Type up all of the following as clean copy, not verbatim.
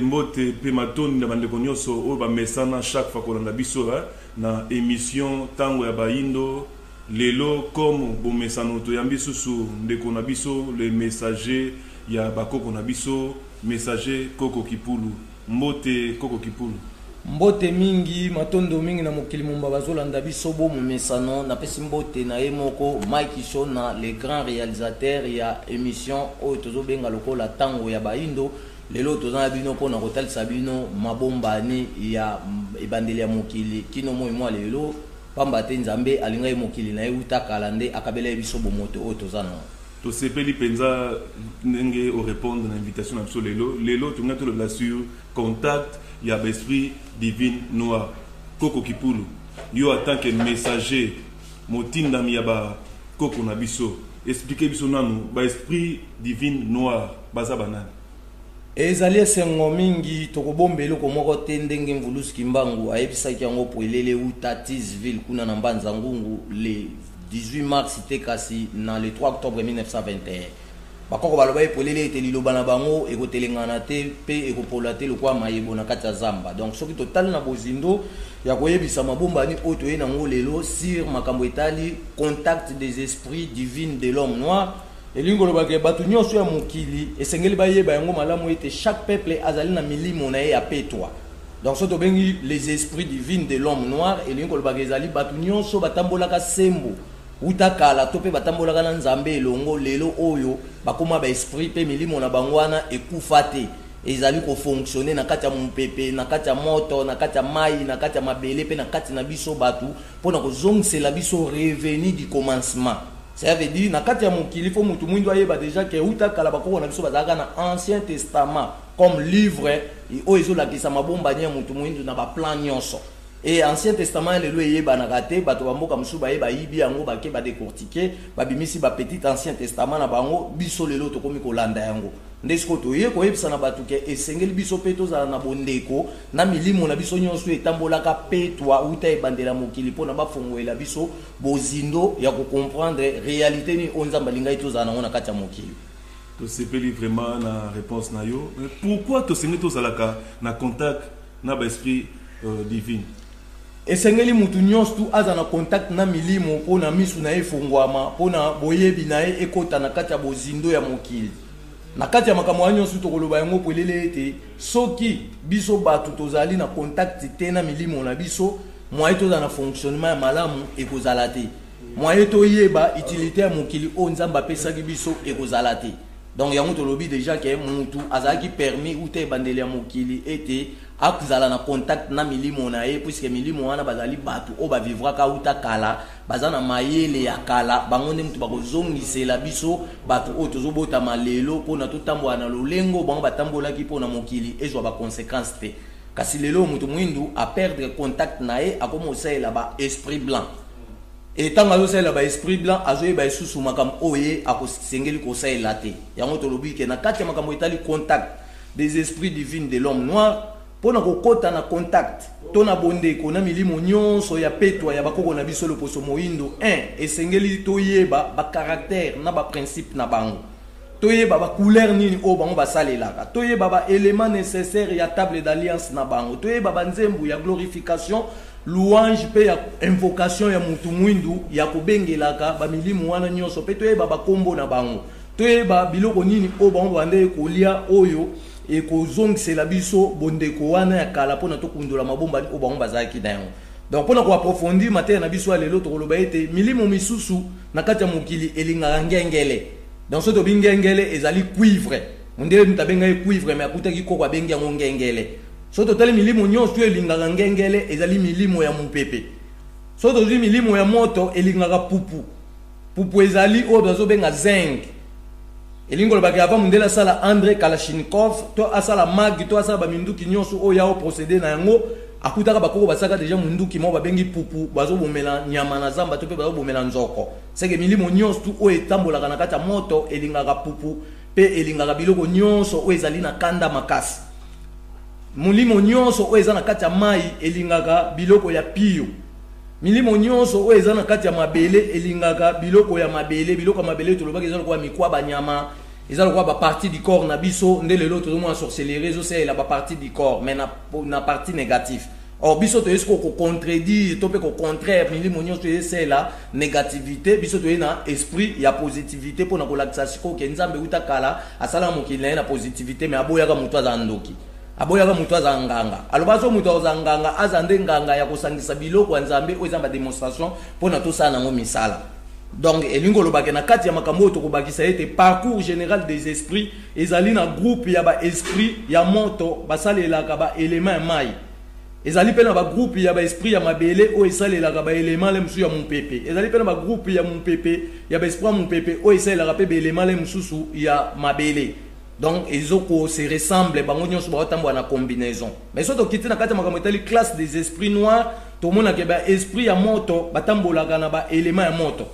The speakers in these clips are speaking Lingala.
Mbote pe matoni na bandeko nyonso oyo bamesana chaque fois kolanda biso na émission tango ya baindo lelo comme bomesano toyambi susu ndeko na biso le messager ya bakoko na biso messager Koko Kipulu. Mbote Koko Kipulu. Mbote mingi matondo mingi na mokili mumba bazolanda biso bo momesano na pesi mbote na ye moko Mike Shona le grand réalisateur ya émission oyo tozobenga lokola tango ya baindo. Lelo tozana bino pona kotalisa bino mabombani ya ebandeli ya mokili kino moi lelo pamba te nzambe alinga mokili na ye utakala nde akabela biso bomoto oyo tozana to sepeli penza ndenge o répondre na invitation na biso lelo tunga to la sur contact ya esprit divine noir Koko Kipulu yo en tant que messager motinda mi ya ba koko na biso expliquer biso nanu ba esprit divine noir baza banani. Ezali sengo mingi tokobombelo ko moko te ndenge mvulusi kimbangu ayebisaki yango poelele uta Tisville kuna na Mbanza Ngungu le 18 mars te kasi na le 3 octobre 1921 bakoko baloba poelele ete liloba na bango ekotelengana te pe ekopola te lokwa mayebo na kati ya zamba. Donc soki total na bozindo ya koyebisa mabombani oyo toye nango lelo sur makambo etali contact des esprits divines de l'homme noir. Elingolo bake batu nyonso ya mokili esengeli bayeba yango malamu ete chaque peuple azali na milimo na ye ya petwa. Donc so to bengi les esprits divines de l'homme noir elingolo bake ezali batu nyonso batambolaka sembo utakala to pe batambolaka na nzambe elongo lelo oyo bakoma ba esprit pe milimo na bangwana ekufa te ezali ko fonctionner na kati ya mpepe na kati ya moto na kati ya mai na kati ya mabele pe na kati na biso batu pona ko zongsela biso revenu du commencement. Ça veut dire na kati ya mokili fo mutu mwindo ayeba déjà que utakala bakoko na biso bazaka na Ancien Testament comme livre oyo ezolakisa mabombani ya mutu mwindo na ba plan nyonso. Et Ancien Testament lelo yeba na kate bato bamboka musu bayeba yibi yango bake ba décortiquer babimisi ba petit Ancien Testament na bango biso lelo to komi kolanda yango. Ndesiko to ye ko yebisa na batu ke esengeli biso pe tozala na bondeko na milimo na biso nyonso etambolaka petwa uta ebandela mokili pona bafongoela biso bozindo ya ko comprendre réalité ni onzamba linga itozala nango na kati ya mokili. To sepeli vraiment na réponse na yo. Pourquoi to sengi tozalaka na contact na ba esprit divine? Esengeli mutu nyonso tu aza na contact na milimo pona misu na efongwama pona boyebi na e ekota na kati ya bozindo ya mokili. Na kati ya makambo ya nyonso tokoloba yango polele ete soki biso batu tozali na contact te na milimo na biso moye toza na fonctionnement ya malamu ekozala te moye toyeba utilité ya mokili oyo nzambe apesaki biso ekozala te. Donc yango tolobi déjà ke mutu azalaki permis ute ebandeli ya mokili ete akuzala na contact na milimo na ye puisque milimo wana bazali batu o ba vivraka uta kala bazana mayele ya kala bango nde mutu bakozongisela biso batu o tozobota malelo pona totambola na lolengo bango batambolaki pona mokili ezwa ba conséquences te kasi lelo mutu mwindu a perdre contact na ye akomosela ba esprit blanc et tant azosela ba esprit blanc azoyeba isusu makambo oye akosengeli kosela te yango tolobi ke na kati ya makambo etali contact des esprits divines de l'homme noir pona kokota na contact tona bondeko na milimo nyonso ya petwa ya bakoko na biso loposo moindo esengeli toyeba ba caractère na ba principe na bango toyeba ba couleur nini o bango basalelaka toyeba ba élément nécessaire ya table d'alliance na bango toyeba ba nzembu ya glorification louange pe ya invocation ya mutu mwindu ya kobengelaka ba milimo wana nyonso pe toyeba ba kombo na bango toyeba biloko nini o bango bande kolia oyo ekozongisela biso bondeko wana ya kala pona tokundola mabomba o bango bazaki na yango. Donc pona ko approfondir matière na biso lelo tokoloba ete milimo misusu na kati ya mokili elingaka ngengele. Donc so to bingengele ezali cuivre mondele mutabenga cuivre mais akutaki koko abengi yango ngengele. So to tali milimo nyonso elingaka ngengele ezali milimo ya mupepe. So to zi milimo ya moto elingaka pupu ezali o bazobenga zinc. Elingolo baki avant mundela sala André Kalashnikov to asala mag to asala baminduki nyonso o yao procéder na yango akutaka bakoko basaka déjà munduki mo babengi pupu bazobomela nyama na zamba to pe bazobomela nzoko seke milimo nyonso tu o etambolaka na kati ya moto elingaka pupu pe elingaka biloko nyonso oyo ezali na kanda makasi. Mulimo nyonso oyo eza na kati ya mai elingaka biloko ya pio. Milimo nyonso oyo eza na kati ya mabele elingaka biloko ya mabele. Biloko ya mabele tolobaki eza lokola mikwa banyama, eza lokola ba partie du corps na biso nde lelo tozomona sorcellerie ezosalela ba partie du corps mais na partie négative. Or biso to esko ko contredire to pe ko contraire milimo nyonso ezela négativité, biso to na esprit ya positivité pona ko lakisa siko ke nzambe utakala asala mokili na positivité mais aboyaka mutu azandoki. Aboyaka mutu azanganga. Alobazo mutu azanganga azande nganga ya kosangisa biloko ya nzambe o ezamba démonstration pona to sana ngo misala. Donc elingo lobake na kati ya makambo to kobakisa ete parcours général des esprits ezali na groupe ya ba esprit ya moto basalelaka ba élément ya mai. Ezali pe na ba groupe ya ba esprit ya mabele o esalelaka ba élément le musu ya mpepe. Ezali pe na ba groupe ya mpepe ya ba esprit ya mpepe o esalelaka pe ba élément le mususu ya mabele. Donc ezoko se ressemble bango nyonso ba tambo na combinaison. Mais soto kiti na kati ya makambo etali classe des esprits noirs to mona ke ba esprit ya moto batambolaka na ba élément ya moto.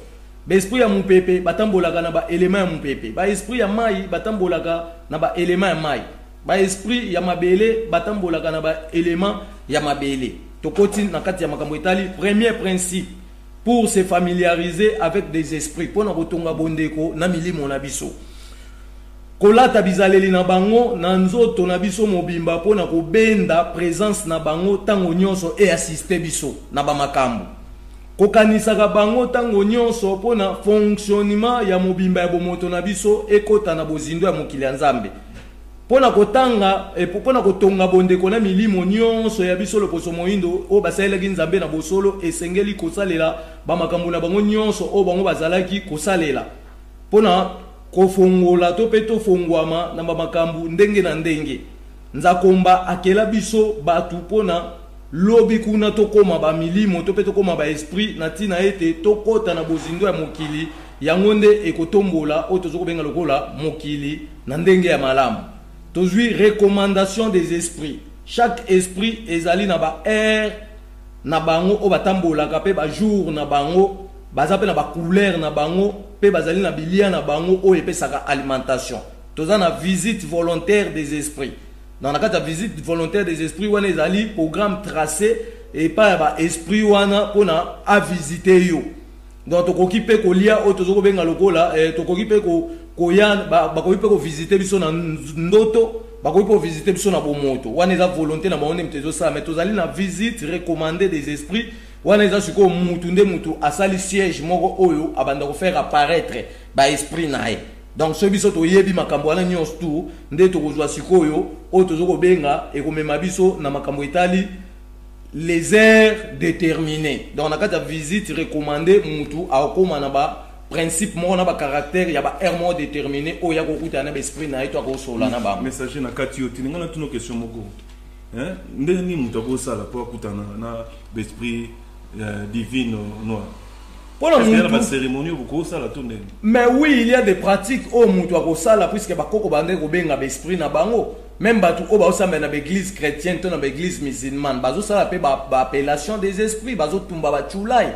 Ba esprit ya mupepe batambolaka na ba élément ya mupepe. Ba esprit ya mai batambolaka na ba élément ya mai. Ba esprit ya mabele batambolaka na ba élément ya mabele. Tokoti na kati ya makambo etali premier principe pour se familiariser avec des esprits pona kotonga bondeko na milimo na biso. Kolata bizaleli na bango na nzoto na biso mobimba pona ko benda présence na bango tango nyonso e assister biso na ba makambo. Kokanisaka bango tango nyonso pona fonctionnement ya mobimba ya bomoto na biso ekota na bozindo ya mokili ya Nzambe. Pona kotanga pona kotonga bondeko na milimo nyonso ya biso loposo moindo o basalelaki Nzambe na bosolo esengeli kosalela ba makambo na bango nyonso o bango bazalaki kosalela. Pona kofongola to pe to fongwama na ba makambo ndenge na ndenge. Nzakomba akela biso batu pona lobi kuna to koma ba milimo to pe to koma ba esprit na tina ete to kota na bozindo ya mokili yango nde ekotombola o tozo kobenga lokola mokili na ndenge ya malamu. Tozui recommandation des esprits. Chaque esprit ezali na ba air na bango o batambola ka pe ba jour na bango bazape na ba couleur na bango pe bazali na bilia na bango o epesaka alimentation. Toza na visite volontaire des esprits. Dans la carte de visite volontaire des esprits, on a un programme tracé et pas esprit wana pona à visiter yo. Donc to occupé ko lia o to zo benga lokola to occupé ko yan ba occupé ko visiter biso na ndoto ba occupé visiter biso na bomoto. Wana eza volonté na baone mtezo ça mais to zali na visite recommandée des esprits. Wana eza siko mutu nde mutu asali siège moko oyo abanda ko faire apparaître ba esprit nae. Donc ce biso to yebi makambo wana nyonso tu nde to kozwa sikoyo o to zoko benga e komema biso na makambo etali les aires déterminées. Donc na kata visite recommandée mutu a okoma na ba principe mo na ba caractère ya ba aire mo déterminé o ya ko kuta na ba esprit na eto ko sola na ba messager na kati yo tininga na tuno question moko hein ndenge ni mutu ko sala po kuta na esprit divine noir. Mais oui, il y a des pratiques au mutu akosala puisque bakoko bande ko benga ba esprit na bango. Même batu o ba osamba na église chrétienne to na église musulmane, bazo sala pe ba appellation des esprits, bazo tumba ba chulai.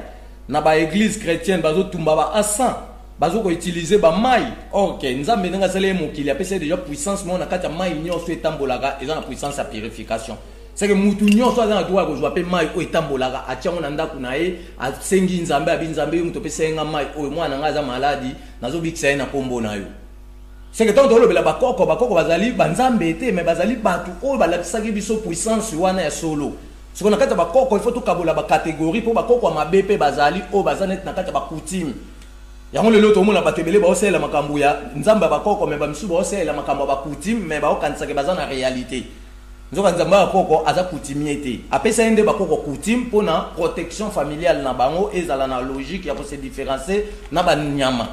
Na ba église chrétienne bazo tumba ba asan, bazo ko utiliser ba mai. OK, nzambe nga sala mokili apesa déjà puissance mo na kati ya mai nyonso etambolaka eza na puissance ya purification. C'est que mutu nyonso aza na droit ko jwa pe mai o etambolaka atiango na ndaku na ye asengi nzambe abi nzambe mutu pe senga mai o mwana nga za maladi nazo bikisa na kombo na yo. C'est que tant tolobela bakoko bazali banzambe ete mais bazali batu o balakisaki biso puissance wana ya solo. Ce qu'on a kata bakoko il faut to kabola ba catégorie pour bakoko mabe pe bazali o bazane na kata ba coutume. Yango lelo to mona batebele ba osela makambo ya nzamba bakoko mais ba misu ba osela makambo ba coutume mais ba okanisa ke bazana réalité. Nzoka nzamba bakoko aza coutumier te. Apesa ende bakoko coutume pona protection familiale na bango ezala na logique ya ko se différencier na ba nyama.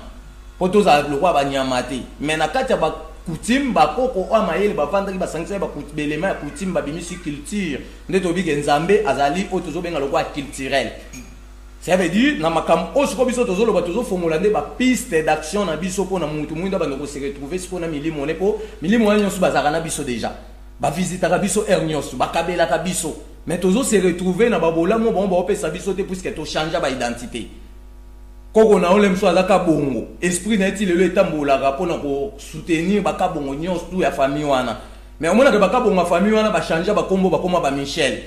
Poto za lokwa ba nyama te. Mais na kati ya ba coutume bakoko o mayele ba vandaki ba sangisa ba belema ya coutume ba bimisi culture. Ndeto bige nzambe azali o tozo benga lokwa culturel. Ça veut dire na makam o siko biso tozo loba tozo fongola nde ba piste d'action na biso pona mutu mwinda ba ndoko se retrouver siko na milimo nepo milimo wanyo su bazaka na biso déjà. Ba visiter biso ernyosu ba kabela ka biso mais tozo se retrouver na babola mo bon ba opesa biso te puisque to changer ba identité koko na ole mso azaka bongo esprit na eti lelo etambolaka mpona kosoutenir bakabongo nyonso tu ya famille wana mais omonaka bakabongo ya famille wana bachange bakombo bakoma bamichel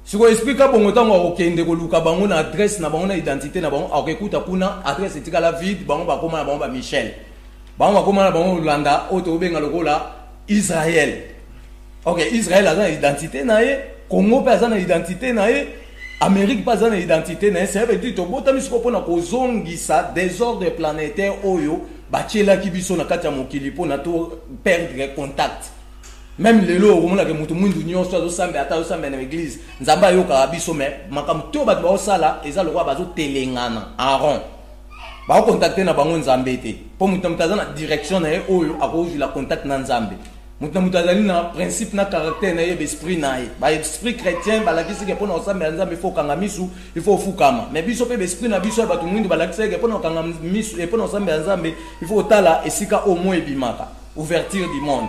siko esprit kabongo ntango akokende koluka bango na adresse na bango na identité na bango akekuta kuna adresse etikala vide bango bakoma na bango bamichel bango bakoma na bango olanda oyo tobenga lokola Israël. Ok, Israël a une identité nae, Congo pas une identité nae, Amérique pas une identité nae. Ça veut dire que bon, tamis qu'on a kozongi ça désordre planétaire oyo, bachela ki biso na kati ya mokili po na to perdre contact. Même les lots, on a que mutu mundu nyonso azo sambe ata azo sambe na église, nzamba yo ka biso mais makam to bat ba osala eza lokwa bazo telengana en rond. Ba contacter na bango nzambe te. Po mutu mutaza na direction na ye oyo akozu la contact na nzambe. Mutamutazali na principe na caractère na yebe esprit na ye ba esprit chrétien balakisi ke pona osamba nzambe faut kanga misu il faut fukama mais biso pe esprit na biso ba tumundu balakisi ke pona kanga misu et pona osamba nzambe il faut tala esika au moins ebimaka ouverture du monde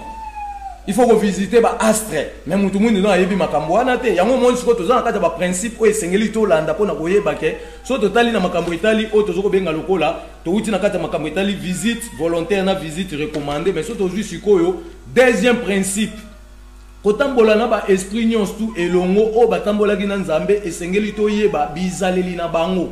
il faut revisiter ba astre mais mutu mundu na yebi makambo wana te yango mo siko tozana kata ba principe o esengeli to landa pona koyeba ke so totali na makambo etali o tozoko benga lokola to uti na kata makambo etali visite volontaire na visite recommandée mais so tozui sikoyo. Deuxième principe, kotambola na ba esprit nyonso tu elongo o batambola ki na nzambe esengeli to yeba bizaleli na bango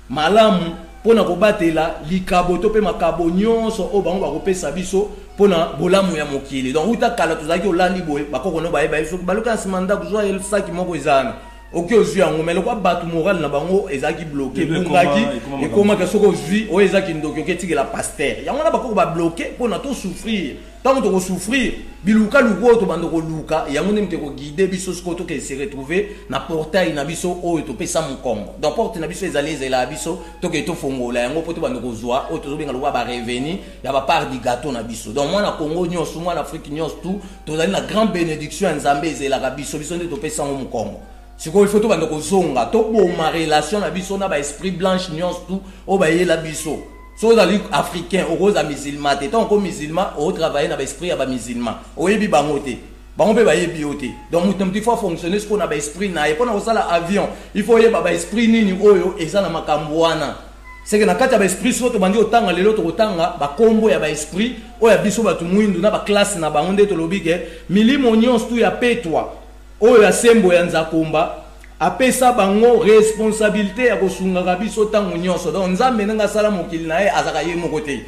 malamu pona kobatela likabo to pe makabo nyonso o bango bakopesa biso pona bolamu ya mokili. Donc uta kala tozaki olandi boye bakoko no bayeba biso baluka simanda kuzwa el saki moko ezana oki ozwi yango mais lokwa batu moral na bango ezaki bloqué bungaki ekoma ke soko ozwi o ezaki ndoki oketiki la pasteur yango na bakoko ba bloqué pona to souffrir tant to souffrir biluka luko to bando ko luka yango ne mteko guider biso soko to ke se retrouver na portail na biso o to pesa mukongo donc porte na biso ezali ezela biso to ke to fongola yango poto bando ko zwa o to benga lokwa ba revenu ya ba part du gâteau na biso donc moi na Congo nyonso moi na Afrique nyonso tout to zali na grande bénédiction ya Nzambe ezela ka biso biso nde to pesa mukongo. Si il faut tout bando ko zonga to bo ma relation na biso na ba esprit blanche nyonso tout o ba yela biso so dans africain au rose musulman te tant que musulman au travailler na ba esprit ya ba musulman o yebi bango te bango pe ba yebi ote donc mutam il faut fonctionner ce qu'on a ba esprit na et pona osala avion il faut yeba ba esprit nini oyo eza na makambo wana c'est que na kati ya ba esprit so to bandi otanga lelo to kotanga ba kombo ya ba esprit oya biso batu mwindu na ba classe na bango nde to lobike milimo nyonso tu ya petwa oyo ya sembo ya nzakomba apesa bango responsabilité ya kosunga biso tango nyonso donc nzambe nga sala mokili na ye azaka ye moko te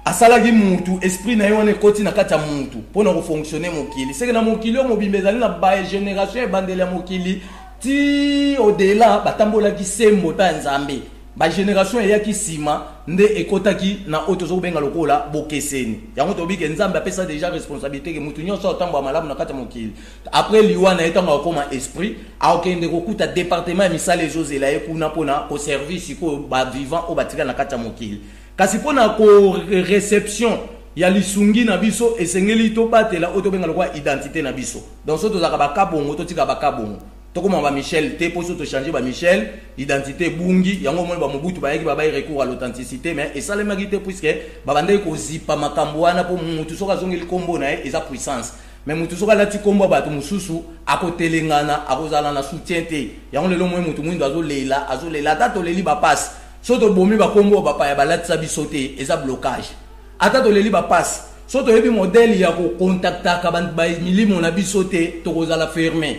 asala ki mutu esprit na ye wana ekoti na kati ya mutu mpona kofonctionner mokili seke na mokili oyo mobimba ezali na ba génération ebandeli ya mokili ti au-delà batambolaki sembo ta ya nzambe ba génération eyaki nsima nde ekotaki na oyo tozokobenga lokola bokeseni yango tobike nzambe apesa déjà responsabilité ke mutu nyonso otambola malamu na kati ya mokili après liwa na ye ntango akoma esprit aokende kokuta département ya misala ezozela ye kuna mpona koservi sikoyo bavivant oyo batika na kati ya mokili kasi mpona koreception ya lisungi na biso esengeli tobatela oyo tobenga lokola identité na biso donc so tozalaka bakabongo totika bakabongo tokoma ba Michel te poso to changer ba Michel identité bungi yango mo ba mobutu ba yaki ba bay recours à l'authenticité mais et ça le mérite puisque ba bande ko zipa makambo wana po mutu soka zongeli kombo na eza puissance mais mutu soka lati kombo ba to mususu akotelengana akozala na soutien te yango lelo mo mutu mwindo azolela tato leli ba passe soto bomi ba kombo ba pa ya balati sa bisote eza blocage atato leli ba passe soto yebi modèle ya ko contacta ka ba milimo na bisote to kozala fermé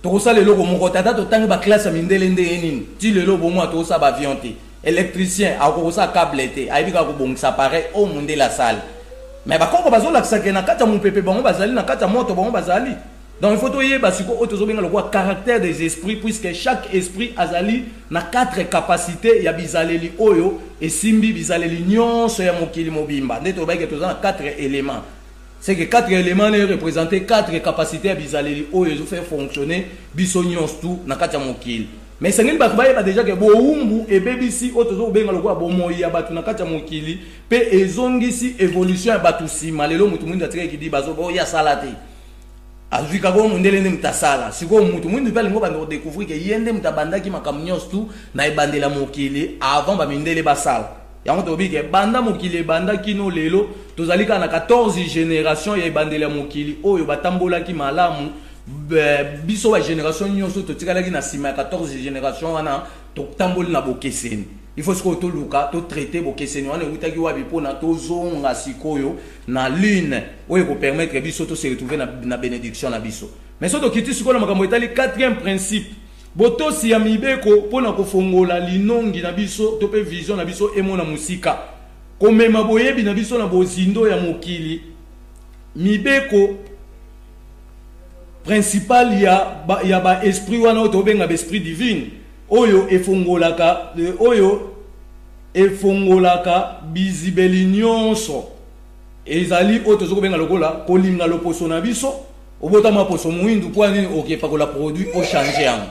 tokosala eloko moko tata totangi ba classe mindele ndenge nini ti lelo bomwa tokosa ba avion te électricien akokosa câble te ayebi kaka kobongisa appareil o munde la salle mais bakoko bazolakisaka na kati ya mopepe bango bazali na kati ya moto bango bazali donc il faut toyeba siko oyo tozobenga lokwa caractère des esprits puisque chaque esprit azali na 4 capacités ya bizaleli oyo esimbi bizaleli nyonso ya mokili mobimba nde tobayeke toza na 4 éléments. C'est que 4 éléments représentent 4 capacités à bizaleli oyo ezo faire fonctionner biso nyonso tu na kati ya mokili mais sengeli bato bayeba déjà que boumbu ebebisi oyo tozobenga lokola bomoi ya bato na kati ya mokili pe ezongisi évolution ya bato nsima lelo mutu mwindu atikaki di bazo boya sala te azwi kako mundele nde mutasala sikoyo mutu mwindu mpe alingo bando kodécouvrir ke ye nde mutu abandaki makambo nyonso tu na ebandela mokili avant bamindele basala yango tobike banda mokili banda kino lelo tozali kana 14 génération ya ebandela mokili oyo batambolaki malamu biso ba génération nyonso totikalaki na sima ya 14 génération wana totamboli na bokeseni il faut que to luka to traiter bo question wana utaki wa bipona to zonga sikoyo na lune oyo ko permettre biso to se retrouver na bénédiction na biso. Mais soto kiti sikoyo makambo etali quatrième principe boto si ya mibeko pona ko fongola linongi na biso to pe vision na biso emona musika komema boyebi na biso na bozindo ya mokili mibeko principal ya ba esprit wana oto benga esprit divine oyo efongolaka bizibeli nyonso ezali oto zoko benga lokola kolinga loposo na biso obota maposo muindu kwa nini okepakola produit o changer yango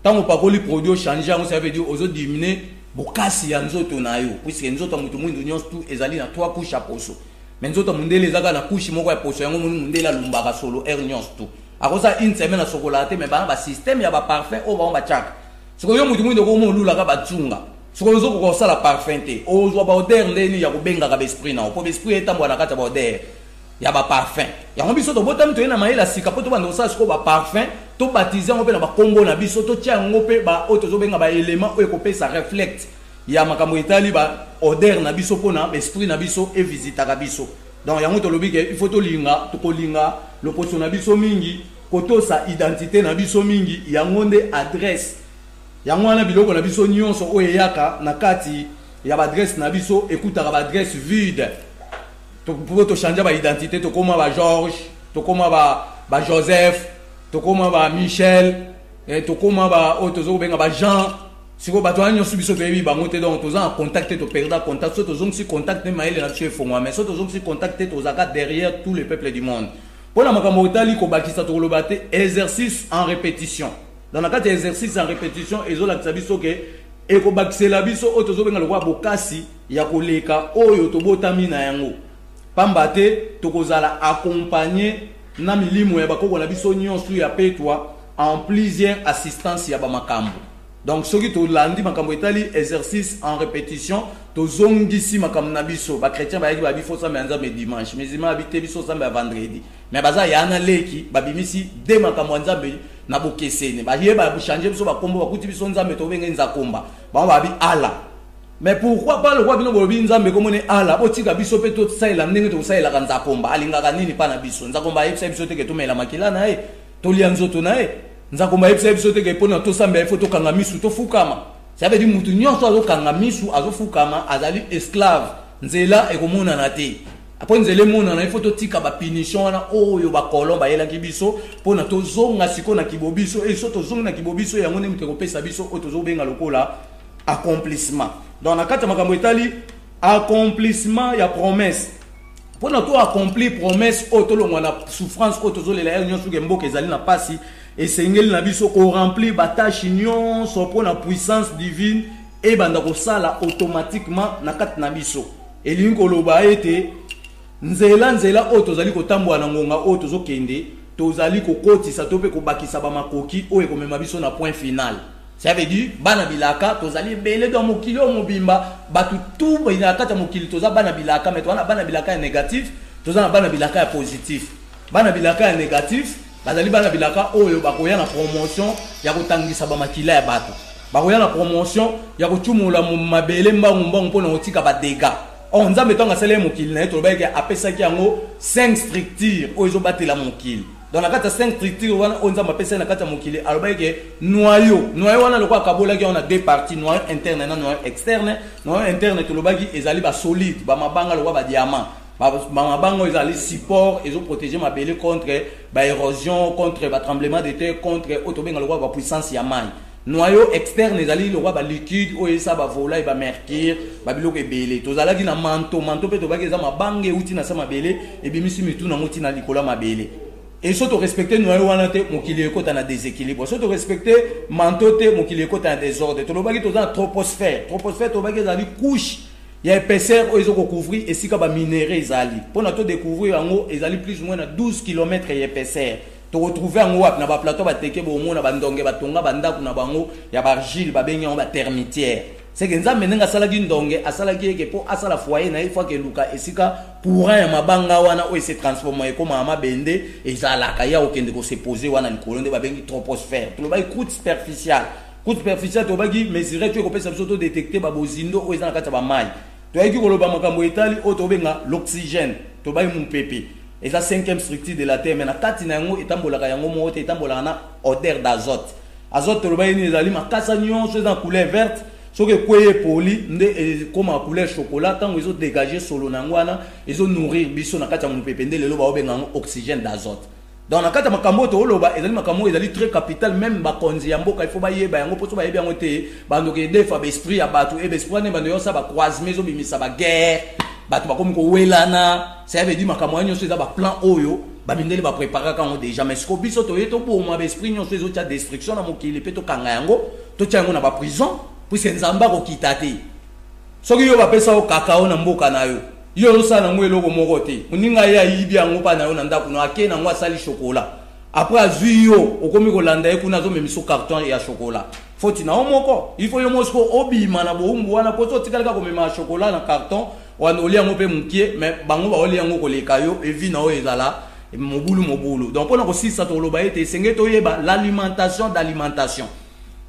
tango pakoli produit o changer yango ça veut dire ozo diminuer bokasi ya nzoto na yo puisque nzoto mutu muindu nyonso tu ezali na 3 couches ya poso mais nzoto mundele ezaka na couche moko ya poso yango mundele lumbaka solo nyonso tu akosa une semaine à chocolat mais ba système ya ba parfum o ba chaka siko yo mutu mundo ko mo lula ka batsunga siko yo ko sala parfum te o zo ba odeur ndeni ya kubenga ka esprit na po esprit etambwa na kata ba odeur ya ba parfum ya ngo biso to botam to ina maila sika po to bando sa siko ba parfum to baptiser ngo pe na ba kombo na biso to tia ngo pe ba o to zo benga ba élément o ko pe sa reflect ya makambo etali ba odeur na biso pona esprit na biso e visita ka biso. Donc yango to lobi ke il faut to linga to ko linga le poso na biso mingi koto sa identité na biso mingi yango nde adresse yango wana biloko na biso nyonso o yaka na kati ya ba adresse na biso ekutaka ba adresse vide to pour to changer ba identité to koma ba Georges to koma ba Joseph to koma ba Michel to koma ba o to zo benga ba Jean siko bato anyo subiso bebi bango te donc toza en contact to perda contact so to zo si contact ne maile na chef fongwa mais so to zo si contact to zaka derrière tous les peuples du monde. Pour la makambo itali ko bakisa to lobate exercice en répétition dans la carte exercice en répétition ezo la biso ke e ko bakisela biso o to zo benga lokwa bokasi ya koleka oyo to botami na yango pamba te to kozala accompagner na milimo ya bakoko na biso nyonso ya petwa en plusieurs assistance ya ba makambo. Donc ce qui to landi makambo itali exercice en répétition to zongisi makambo na biso ba chrétien ba yaki ba bifo sa menza me dimanche musulman habité biso sa vendredi mais baza yana leki ba bimisi de makambo nzambe na bokesene ba yeba ba changer biso ba kombo ba kuti biso nzambe to benga nzakomba ba bi ala. Mais pourquoi pas le roi bino bolobi nzambe komone ala botika biso pe to saila ndenge to saila ka nzakomba alinga kanini pa na biso nzakomba yebisa biso te ke to mela makila na e to lianzoto na e nzakomba yebisa biso te ke pona to samba ifo to kanga misu to fukama ça veut dire mutu nyonso azo kanga misu azo fukama azali esclave nzela ekomona na te après nzela mona na ifo to tika ba punition na oyo ba kolomba yela kibiso pona to zonga siko na kibobiso e so to zonga na kibobiso yango ne muteko pesa biso o to zo benga lokola accomplissement. Dans la carte makambo etali accomplissement ya promesse pona to accomplir promesse o to longwa na souffrance o to zo lela nyonso ke mboka ezali na pasi esengeli na biso ko remplir ba tâche nyonso pona puissance divine e banda ko sala automatiquement na kati na biso elingi koloba ete nzela o tozali kotambwa na ngonga o tozo kende tozali kokotisa to pe kobakisa ba makoki o ekomema biso na point final. Ça veut dire bana bilaka tozali belé dans mokili o mobimba batu tout ba kata mokili toza bana bilaka mais toza bana bilaka ya négatif toza bana bilaka ya positif. Bana bilaka ya négatif bazali bana bilaka oyo bakoya na promotion ya kotangisa ba makila ya bato bakoya na promotion ya kotumula mabele mbangu mpona otika ba dégâts. On nzambe tonga sele mokili na to bayeke apesaki yango 5 structures oyo zo batela mokili. Dans la carte 5 structures on nzambe apesa na kata mokili alobake noyau wana lokwa kabola ki on a deux parties noyau interne na noyau externe. Noyau interne to lobaki ezali ba solide ba mabanga lokwa ba diamant. Ba mabanga ezali support ezo protéger mabele contre ba érosion contre ba tremblement de terre contre otobenga lokwa ba puissance ya mai. Noyau externe ezali le roi ba liquide o esa ba vola e ba mercure ba biloko ebele tozala ki na manteau pe to ba keza mabange uti na sa mabele e bimisi mitu na ngoti na likola mabele et surtout respecter noyau wana te mokili ekota na déséquilibre surtout respecter manteau te mokili ekota na désordre to ba ki toza na troposphère to ba ki ezali couche ya épaisseur o ezo ko couvrir esika ba minéraux ezali pona to découvrir yango ezali plus ou moins na 12 km épaisseur. To retrouver en wap na ba plateau ba teke bo mona ba ndonge ba tonga ba ndaku na bango ya ba argile ba bengi ba termitière c'est que nzambe nenga sala ki ndonge asala ki eke po asala foyer na ifwa ke luka esika pour un mabanga wana o se transformer comme ama bende ezala ka ya okende ko se poser wana likolo nde ba bengi troposphère to ba croûte superficielle coup superficiel to bagi mesurer tu kopesa biso to détecter ba bozindo o ezana kata ba mai to yaki koloba makambo etali o to benga l'oxygène to bayi mon pepe et la cinquième structure de la terre mais na kati na yango etambolaka yango mo te etambolaka na odeur d'azote azote to bayi ni ezali makasa nyonso dans couleur verte soki kweye poli nde comme a couleur chocolat tango ezo dégager solo na ngwana ezo nourrir biso na kati ya mon pepe nde lelo ba obenga oxygène d'azote. Dans la carte makambo to oloba ezali makambo ezali très capital même ba konzi ya mboka il faut ba yeba yango poto ba yebi yango te bando ke defa ba esprit ya batu e esprit ne bando yo sa ba croisement zo bimisa ba guerre batu ba komi ko welana ça veut dire makambo nyonso eza ba plan oyo ba mindeli ba préparer quand déjà mais ko biso to yeto bo ma ba esprit nyonso ezo tia destruction na mokili pe to kanga yango to tia yango na ba prison puisque nzamba ko kitate soki yo ba pesa o kakao na mboka na yo yo sana ngwe loko moko te uninga ya yibi yango pa na yo na ndako no ake na ngwa sali chocolat après azui yo okomi ko landa ekuna zo memiso carton ya chocolat foti na omoko il faut yo mosko obima na boumbu wana poto tikalika ko mema chocolat na carton wana oli yango pe mukie mais bango ba oli yango ko leka yo evi na o ezala mobulu donc pona ko sisa to loba ete senge to yeba l'alimentation d'alimentation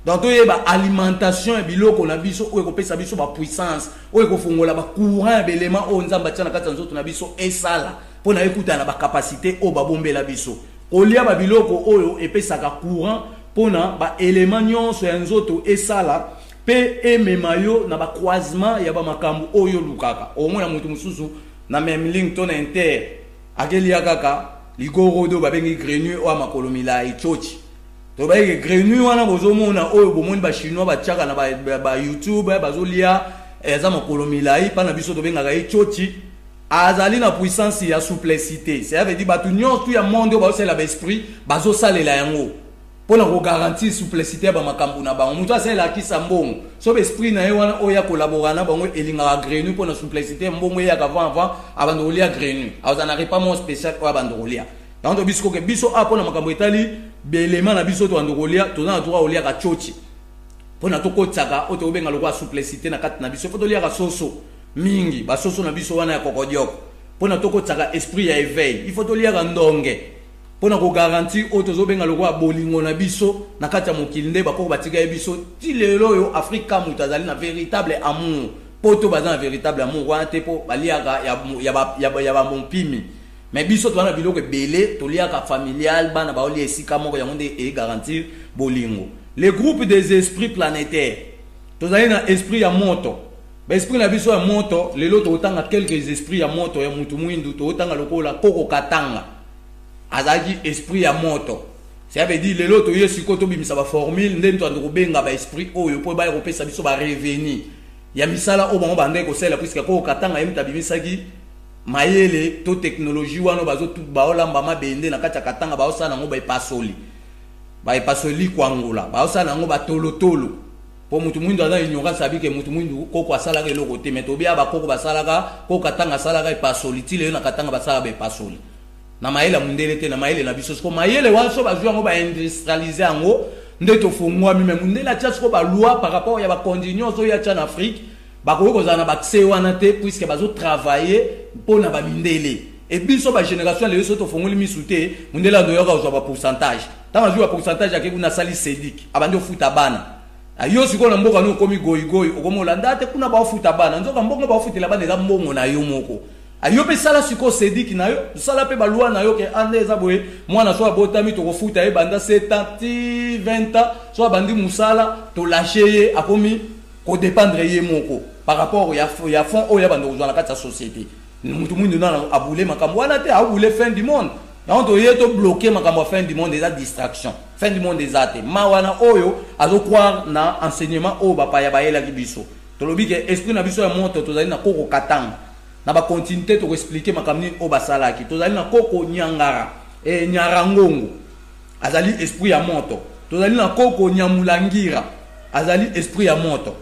donc to yeba alimentation e biloko na biso o ko pesa biso ba puissance o ko fongola ba courant belema o nzamba tana kata nzoto na biso esala pona ekuta na ba capacité o ba bombela biso kolia ba biloko oyo epesaka courant pona ba élément nyonso ya nzoto esala pe ememayo na ba croisement ya ba makambo oyo lukaka o mona mutu mususu na même ligne to na inter akelia kaka ligoro do ba bengi grenu o makolomila ichochi to ba ke grenu wana bozomona oyo bomoni ba chinois ba tchaka na ba YouTube bazolia eza makolomila i pa na biso to benga ka ichochi azali na puissance ya souplicité ça veut dire batu nyonso ya monde ba osela ba esprit bazo salela yango pona ko garantir souplicité ba makambu na bango mutu asela kisa mbongo so be esprit na ye wana oya collaborer na bango elinga grenu pona souplicité mbongo ya avant abando olia grenu azana repamo spécial o abando olia donc biso ke biso apona makambo etali belema na biso to ando olia to na droit olia ka chochi pona to kotsaka o to benga lokwa souplicité na kati na biso foto olia ka soso mingi ba soso na biso wana ya kokodioko pona to kotsaka esprit ya éveil il faut to olia ka ndonge pona ko garantir auto zo benga lokwa bolingo na biso na kati ya mokili nde bako batika biso ti lelo yo Afrika mutazali na véritable amour poto bazana véritable amour wana te po baliaka ya ba mompimi mais biso to na biloko belé to liaka familial bana ba oli esika moko ya monde e garantir bolingo les groupes des esprits planétaires tozali na esprit ya moto ba esprit na biso ya moto lelo to tanga quelques esprits ya moto ya mutu mwindu to tanga lokola koko katanga azaki esprit ya moto ça veut dire lelo to yesu ko to bimisa ba formule ndeni to ando benga ba esprit oyo po ba kopesa biso ba revenir ya misala o bango bande ko sela puisque ko katanga yemta bimisaki mayele to technologie wana bazo tout baolamba mabende na kati ya katanga baosala ngo ba ipasoli kwangula baosala ngo batolotolo po mutu mwindu ana ignorance abike mutu mwindu koko asala ke loko te meto bia ba koko basalaka ko katanga salaka ipasoli tile na katanga basala ba ipasoli na mayele mundele te na mayele na biso ko mayele waso bazwa ngo ba industrialiser ngo ndeto fungwa mime mundele atia ko ba loi par rapport ya ba conditions so ya en Afrique ba ko kozana ba tse wana te puisque bazo travailler pona ba mindele et biso ba génération le so to funguli misute mundele ndo yoka uzwa ba pourcentage tama jua pourcentage ya kuna sali sedik abandi ofuta bana ayo siko na mboka no komi goyi okomola ndate kuna ba ofuta bana nzoka mbongo ba ofutela bana za mbongo na yo moko ayo pe sala siko sediki na yo sala pe balwa na yo ke andeza boye mwana so abotami to kofuta e banda 70 20 ans so abandi musala to lâcher akomi ko dépendre ye moko par rapport ya fond o ya bando zo na kati ya société mutu mwindu na abule makambo wana te abule fin du monde donc to yeto bloquer makambo fin du monde des distractions fin du monde des athées mawana oyo azo croire na enseignement o bapa ya bayela kibiso to lobi ke esprit na biso ya moto to zali na koko katanga na ba continuité to expliquer makamni o basalaki to zali na koko nyangara e nyarangongo azali esprit ya moto to zali na koko nyamulangira azali esprit ya moto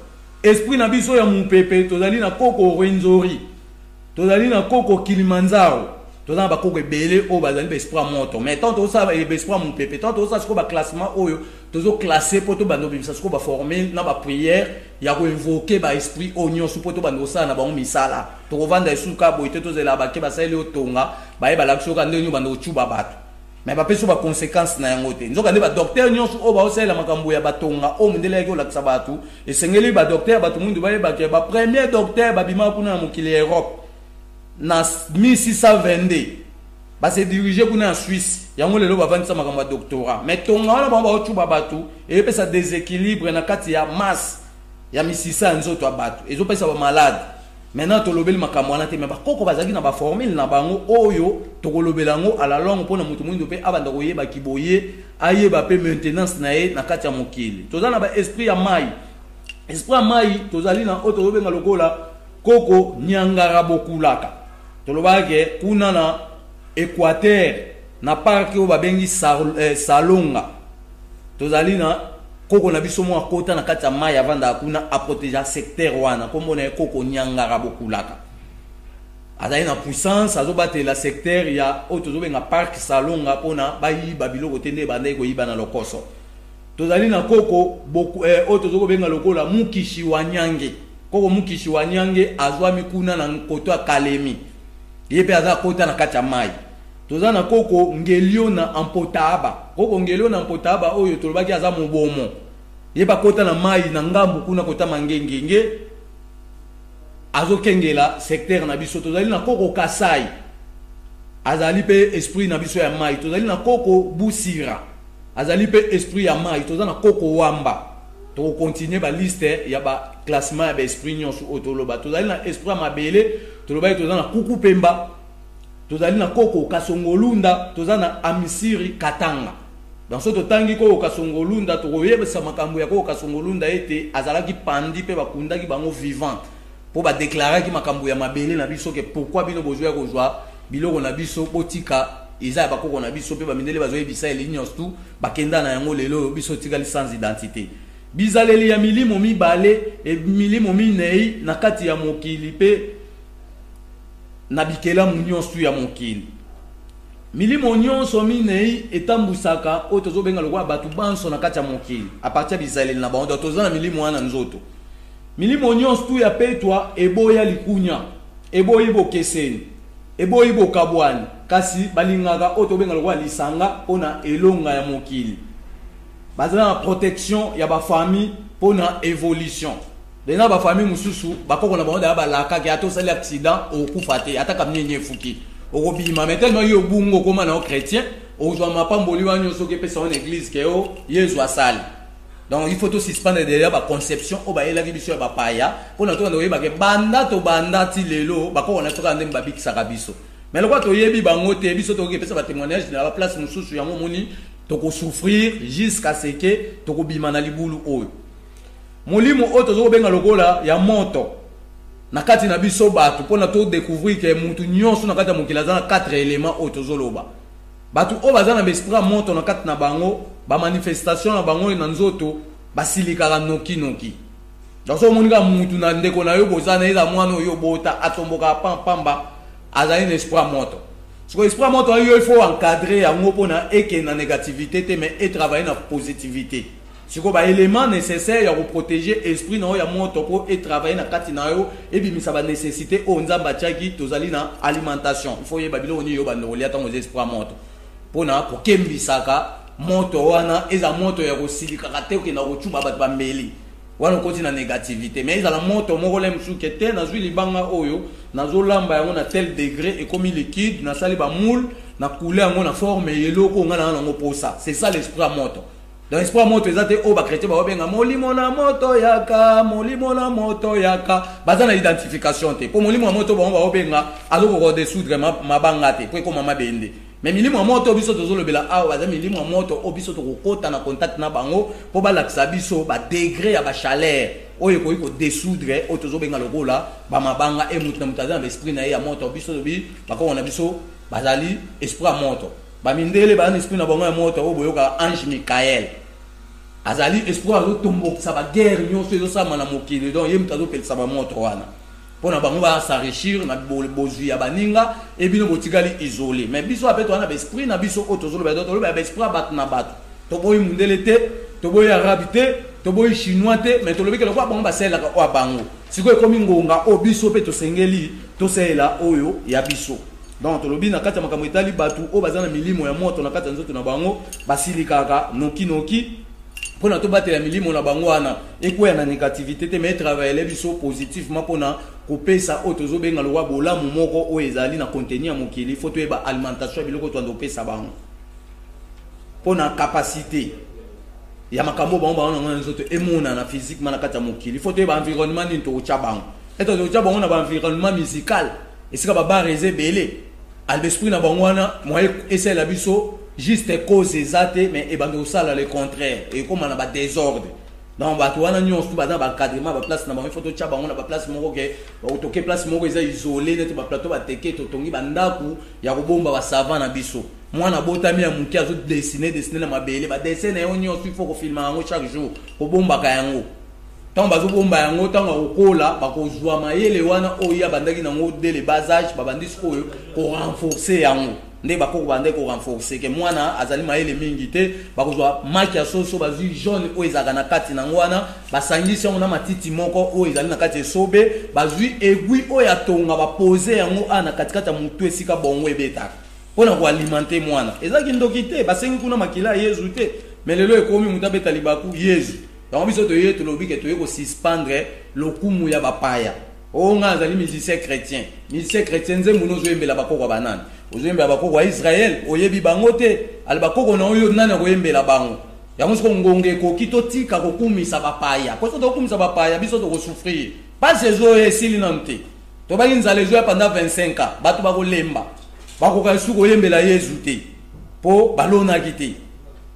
esprit na biso ya mupepe to zali na koko rwenzori to zali na koko Kilimanjaro to zali ba koko ebele o bazali ba esprit ya moto mais tant to sa ba esprit ya mupepe tant to sa ko ba classement oyo to zo classer poto bando bimisa ko ba former na ba prière ya ko invoquer ba esprit onyo su poto bando sa na ba misala to vanda esuka boite to zela ba ke ba sele otonga ba e ba lakso ka ndeni bando chuba bato mais ba peso ba conséquence na yango te nzoka nde ba docteur nyonso o ba osela makambo ya batonga o mundele yaki olakisa batu esengeli ba docteur batu mundu bayeba ke ba premier docteur babima kuna na mokili ya Europe na 1622 ba se diriger kuna en Suisse yango lelo bavandisa makambo ya doctorat mais tonga wana ba otuba batu e pesa déséquilibre na kati ya masse ya misisa nzoto ya batu ezopesa ba malade maintenant tolobeli makambo wana te mais bakoko bazaki na ba formule na bango oyo tokolobela ngo à la longue pona mutu mundu pe abanda koyeba kiboye ayeba pe maintenance na ye na kati ya mokili tozana ba esprit ya mai tozali na oto tobenga lokola koko nyangara bokulaka tolobake kuna na Équateur na parki o babengi Salonga tozali na koko na biso mwa kota na kati ya mai avanda kuna a protéger secteur wana kombo na koko nyangara bokulaka azali na puissance azobatela secteur ya o tozobenga park Salonga pona bayiba biloko tende banda koyiba na lokoso tozali na koko o tozobenga lokola mukishi wa nyange koko mukishi wa nyange azwami kuna na koto ya Kalemi yepe aza kota na kati ya mai tozana koko ngelio na ampotaba koko ngelio na ampotaba oyo tolobaki aza mobomo yeba kota na mai na ngambu kuna kota mangengenge azokengela secteur na biso tozali na koko Kasai azali pe esprit na biso ya mai tozali na koko Busira azali pe esprit ya mai tozana koko Wamba to continuer ba liste ya ba classement ya ba esprit nyonso otoloba tozali na esprit ya mabele tolobaki tozana kuku Pemba tozali na koko Kasongolunda tozana Amisiri Katanga dans ce totangi koko Kasongolunda tokoyebisa makambo ya koko Kasongolunda ete azalaki pandi pe bakundaki bango vivant po ba déclarer ki makambo ya mabele na biso ke pourquoi bino bozwa kozwa biloko na biso botika iza ba koko na biso pe ba mindele bazoyebisa elinyos tu bakenda na yango lelo biso tikali sans identité bizaleli ya milimo mibale e milimo minei na kati ya mokili pe na bikela nyonso ya mokili milimo nyonso minei etambusaka o tozobenga lokwa batu banso na kati ya mokili a partir bizaleli na bango tozana milimo wana nzoto milimo nyonso ya petwa eboya likunya eboyi bokeseni eboyi bokabwani kasi balingaka o tobenga lokwa lisanga pona elonga ya mokili bazana protection ya ba famille pona évolution dena ba famille mususu bakoko na bango da balaka ki ato sali accident okufa te ataka mnyenye fuki okobima maintenant yo bungo koma na chrétien ozwa mapamboli wanyo soki pesa en église ke o yesu asali donc il faut tout suspendre derrière ba conception o ba elaki biso ya ba paya pona to ndo yeba ke banda ti lelo bakoko na toka ndemba bikisaka biso mais lokwa to yebi bango te biso to ke pesa ba témoignage na ba place mususu yango moni toko souffrir jusqu'à ce que toko bima na libulu oyo molimo oyo tozobenga lokola ya moto na kati na biso batu pona to découvrir que mutu nyonso na kati ya mokili aza na 4 éléments oyo tozoloba batu oyo baza na esprit moto na kati na bango ba manifestation na bango na nzoto basilikaka noki donc so monika mutu na ndeko na yo bozana eza mwana oyo bota atomboka pamba azali na esprit moto so esprit moto ayo il faut encadrer yango pona eke na négativité te mais et travailler na positivité siko ba élément nécessaire ya protéger esprit na yo ya moto po et travailler na kati na yo et bimisa ba nécessité o nzamba tchaki tozali na alimentation il faut yeba bilo oni yo ba ndolia tango esprit moto pona ko kembisaka moto wana eza moto ya kosilika kate ke na kochuba bat ba mbeli wana koti na négativité mais eza la moto moko le msuke te na zwi libanga oyo na zolamba yango na tel degré et comme liquide na sali ba moule na couleur yango na forme yeloko ngana na ngo posa c'est ça l'esprit moto. Dans l'esprit moto ezate o ba chrétien ba benga molimo na moto yaka bazana identification te po molimo na moto ba benga azoko ko desoudre mabanga te po ko mama bende mais milimo moto biso tozolobela awa bazana milimo moto o biso to kokota na contact na bango po ba laksa biso ba degré ya ba chaleur oyo ko desoudre o tozobenga lokola ba mabanga e mutu na mutazana esprit na ya moto biso bi bako na biso bazali esprit moto bamindele ba esprit na bango ya moto o boyoka ange Michael azali esprit azo tombo sa ba guerre nyonso ezo sama na mokili donc yem tazo pelisa ba moto wana pona bango ba s'enrichir na bozwi ya baninga e bino botikali isolé mais biso apeto wana ba esprit na biso otozolo ba d'autres ba esprit bat na bat to boy mundele te to boy arabe te to boy chinois te mais to lobeke lokwa bango ba sela ka bango siko ekomi ngonga o biso pe to sengeli to sela oyo ya biso donc tolobi na kati ya makambo etali batu o baza na milimo ya moto na kati ya nzoto na bango basilikaka noki pona to batela milimo na bango wana ekoya na négativité te mais travailler biso positivement pona kopesa o tozo benga lo wa bolamu moko o ezali na contenu ya mokili faut to eba alimentation biloko to ndo pesa bango pona capacité ya makambo bango bango na nzoto emona na physiquement na kati ya mokili faut to eba environnement ni to cha bango eto to cha bango na ba environnement musical esika ba bar ezebele albesprit na bango wana moi essayer la biso juste cause exacte mais et bando sala le contraire et comme on a ba désordre donc ba to wana nyonso ba dans ba cadrement ba place na ba photo cha bango na ba place moko ke ba toke place moko eza isolé net ba plateau ba teke to tongi ba ndaku ya kobomba ba savant na biso mwana botami ya muki azo dessiner na mabele ba dessiner yo nyonso il faut ko filmer yango chaque jour ko bomba ka yango tant bazo bomba yango tant okola ba ko zwa mayele wana oya bandaki nango dès le bas âge ba bandisi ko renforcer yango nde bako bande ko renforcer ke mwana azali mayele mingi te bakozwa maki ya soso bazui jaune o ezaka na kati na ngwana basangisi yango na matiti moko o ezali na kati esobe bazui egui o ya tonga ba poser yango ana katikata mutu esika bongo ebetaka pona ko alimenter mwana ezaki ndoki te basengi kuna makila Yesu te mais lelo ekomi mutu abeta libaku Yesu donc biso to yeto lobi ke to yeko suspendre lokumu ya bapaya o nga azali musicien chrétien nze muno zo yembela bakoko banana ozoyembela bakoko wa Israël oyebi bango te ali bakoko na oyo nani akoyembela bango yango siko ngonge ekoki totika kokumisa bapaya koso tokumisa bapaya biso tokosouffrir pas ezo esili nanu te tobaki nzala ezo ya pendant 25 ans bato bakolemba bakoka suku oyembela Yesu te po balonaki te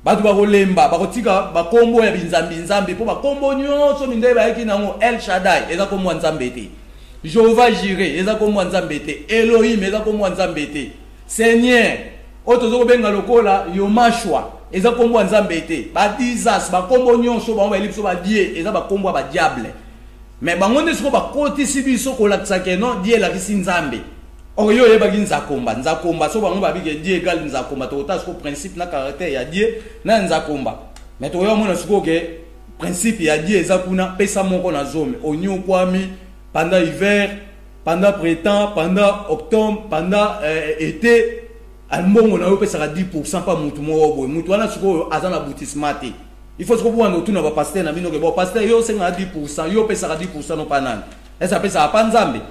bato bakolemba bakotika bakombo ya binzambi po bakombo nyonso mindele bayaki nango El Shaddai eza komwa nzambe te Jehovah Jireh eza komwa nzambe te Elohim eza komwa nzambe te Seigneur otozo kobenga lokola Yomashua eza komwa nzambe te badizas bakombo nyonso bango bayelibiso badie eza bakombo ba diable mais bango nde siko bakotisi biso kolakisa ke non die lakisi nzambe oyo yebaki nzakomba so bango babike die égal nzakomba tokota siko principe na caractère ya die na nzakomba mais toyo mona siko ke principe ya die eza kuna pesa moko na zome onyo kwami pendant hiver pendant printemps pendant octobre pendant été almongo na yo pesa 10% pa mutu moko boy mutu wana siko azana aboutissement te il faut siko bwana otuna ba pasteur na bino ke bo pasteur yo senga 10% yo pesa 10% no panana esa pesa pa nzambe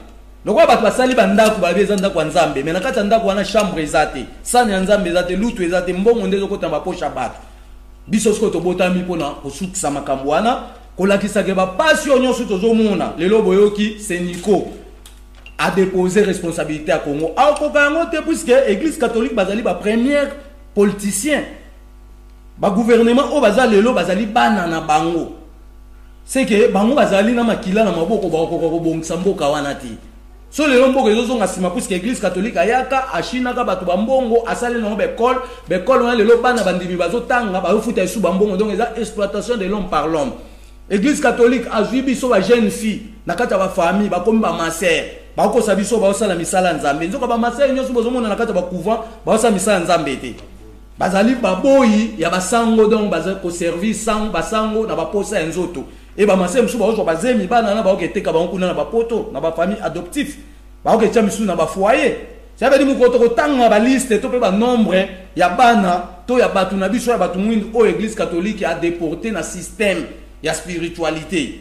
lokwa bato basali bandako babeza ndako ya nzambe mais na kati ya ndako wana chambre ezate sani ya nzambe ezate lutu ezate mbongo ndezo kota maposha bato biso siko tobotami pona kosukisa makambo wana kolakisa ke bapasi nyonso tozomona lelo boyoki Seniko a déposé responsabilité à Congo a koka yango te puisque église catholique bazali ba première politicien ba gouvernement o bazali lelo bazali bana na bango c'est que bango bazali na makila na maboko ba kokobongisa mboka wana ti so lelo mboka ezozonga sima puisque église catholique ayaka ashinaka bato bambongo asali na bekol wana lelo bana bandimi bazotanga bayofuta esu bambongo donc eza exploitation de l'homme par l'homme. Église catholique a vu biso ba jeune fille na kata ba famille ba komi ba maser ba ko sa biso ba osala misala nzambe nzoka ba maser nyoso bozomona na kata ba couvent ba osala misala nzambe te bazali ba boyi ya basango donc baza ko service sang basango na ba posa nzoto e ba maser msu ba ozo ba zemi bana na ba oketeka ba nkuna na ba poto na ba famille adoptif ba oketcha misu na ba foyer ça veut dire mukoto ko tanga ba liste to pe ba nombre ya bana to ya batu na biso ya batu mwindu o église catholique a déporté na système ya spiritualité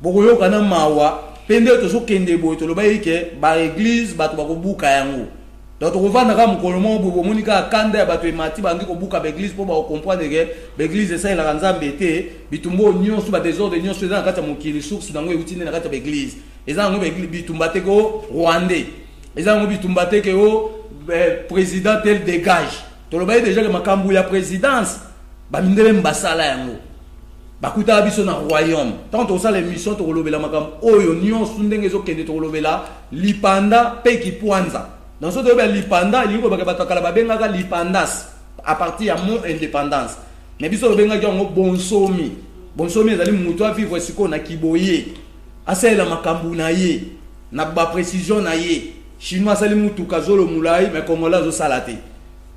bokoyo kana mawa pende to kende boy to loba yike ba église bato bakobuka yango donc kovanda ka mukolomo bo monika kanda ya bato emati bandi ko buka ba église po ba comprendre que ba église esa ila nzambe te bitumbo nyonso ba désordre nyonso eza na kata mokili source nango utine na kata ba église eza ngo ba église bitumba te ko rwandais eza ngo bitumba te ke o président tel dégage to loba déjà que makambu ya présidence ba mindele mbasala yango bakuta biso na royaume tant to sala émission to kolobela makam oyo nyonso ndenge ezokende to kolobela lipanda pe kipwanza dans ce domaine lipanda liko bakabata kala babengaka lipandas à partir ya mon indépendance mais biso lobengaki yango bonsomi ezali mutu a vivre siko na kiboye asala makambu na ye na ba précision na ye chinois sali mutu kazolo mulai mais congolais zo salate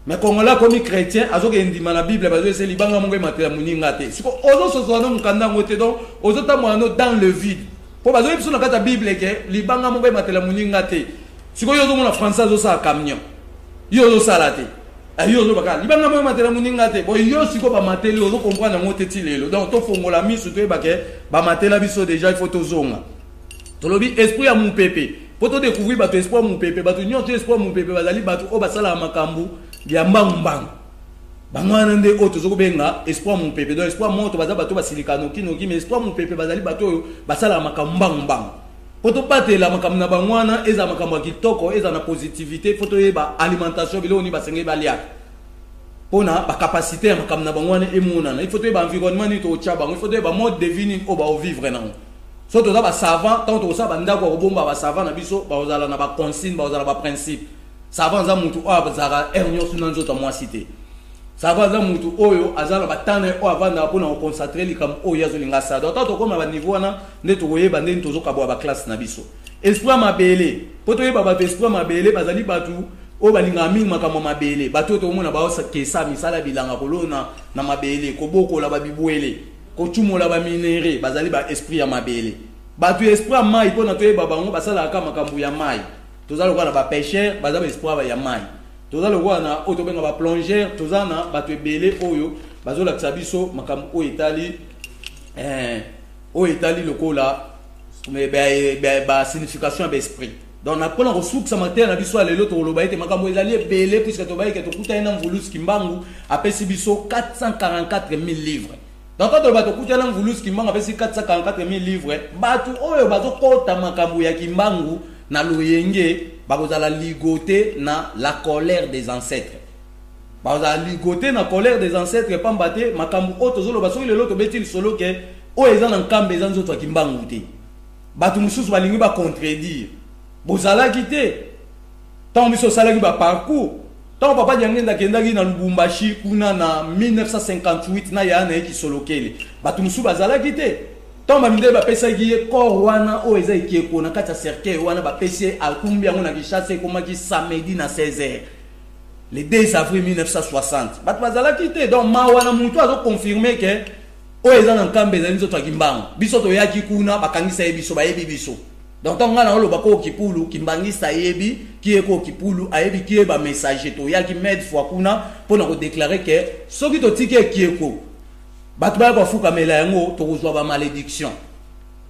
mais Congolais comme chrétien azoke ndima na Bible bazo ese libanga mongo matela muninga te siko ozo sozana mukanda ngote donc ozo tamwana dans le vide po bazo biso na kata Bible ke libanga mongo matela muninga te siko yozo mona français azo sa camion yo zo salate yo zo baka libanga mo matela muninga te bo yo siko ba mateli zo comprendre ngo teti lelo donc to fongola misu to ebake ba matela biso déjà il faut to zonga to lobi esprit ya mupepe po to découvrir bato espoir mupepe bato nyonso espoir mupepe bazali bato o basala makambu ya mbangumbangu bangwana nde o to benga espoir mupepe donc espoir moto baza bato basilikano kinoki mais espoir mupepe bazali bato oyo basala makambu mbangumbangu poto patela makambu na bangwana eza makambu kitoko eza na positivité photo yeba alimentation bilo ni basenge balia pona ba capacité ya makambu na bangwana emonana il faut to ba environnement ni to tchaba il faut to ba mode de vie ni o ba vivre na so to za ba savant tant to sa ba ndako ko bomba ba savant na biso ba ozala na ba consigne ba ozala ba principe savant za mutu o abazara ernyo suna nzoto mwa cité savant za mutu oyo azala batana o avanda pona ko concentrer likam o yazo linga sa donc tant to koma ba niveau na nde to koyeba nde to zo kabwa ba classe na biso esprit mabele poto yeba ba esprit mabele bazali batu o balinga mingi makambo mabele bato to mona ba kesa misala bilanga kolona na mabele ko boko la ba bibwele ko chumola ba minere bazali ba esprit ya mabele bato esprit mai pona to yeba bango basala ka makambo ya mai tozalo kwa na ba pêcheur bazali esprit ya mai tozalo kwa na o to benga ba plongeur tozana bato ebele oyo bazola tsabiso makambo o etali lokola mais ba signification ba esprit donc na pona ressource matin na biso lelo to loba ete makambo ezali ebele puisque to baike to kuta ina mvulus kimbangu apesi biso 444 000 livres donc quand to bato kuta ina mvulus kimbangu apesi 444 000 livres batu oyo bazokota makambo ya kimbangu na loyenge bakozala ligoté na la colère des ancêtres bakozala ligoté na colère des ancêtres pambate makambo o tozoloba soki lelo to beti solo ke o eza na nkambe eza nzoto ya kimbangu te batu mususu balingi ba contredire bozalaki te tant biso salaki ba parcours tant papa diangenda kendaki na Lubumbashi kuna na 1958 na yana eki solokele batu mususu bazalaki te tant baminde ba pesaki ye corps wana o eza ekeko na kati ya cercueil wana ba pesi akumbi yango na Kinshasa komaki samedi na 16h le 2 avril 1960 batu bazalaki te donc ma wana mutu azo confirmer que o eza na nkambe za nzoto akimbangu biso to yaki kuna bakangisa biso bayebi biso donc tant ngana oloba ko kipulu kimbangisa yebi kieko kipulu ayebi kieba message to yaki med fois kuna pona ko déclarer que soki to tike kieko batu ba ko fuka mela yango to kozwa ba malédiction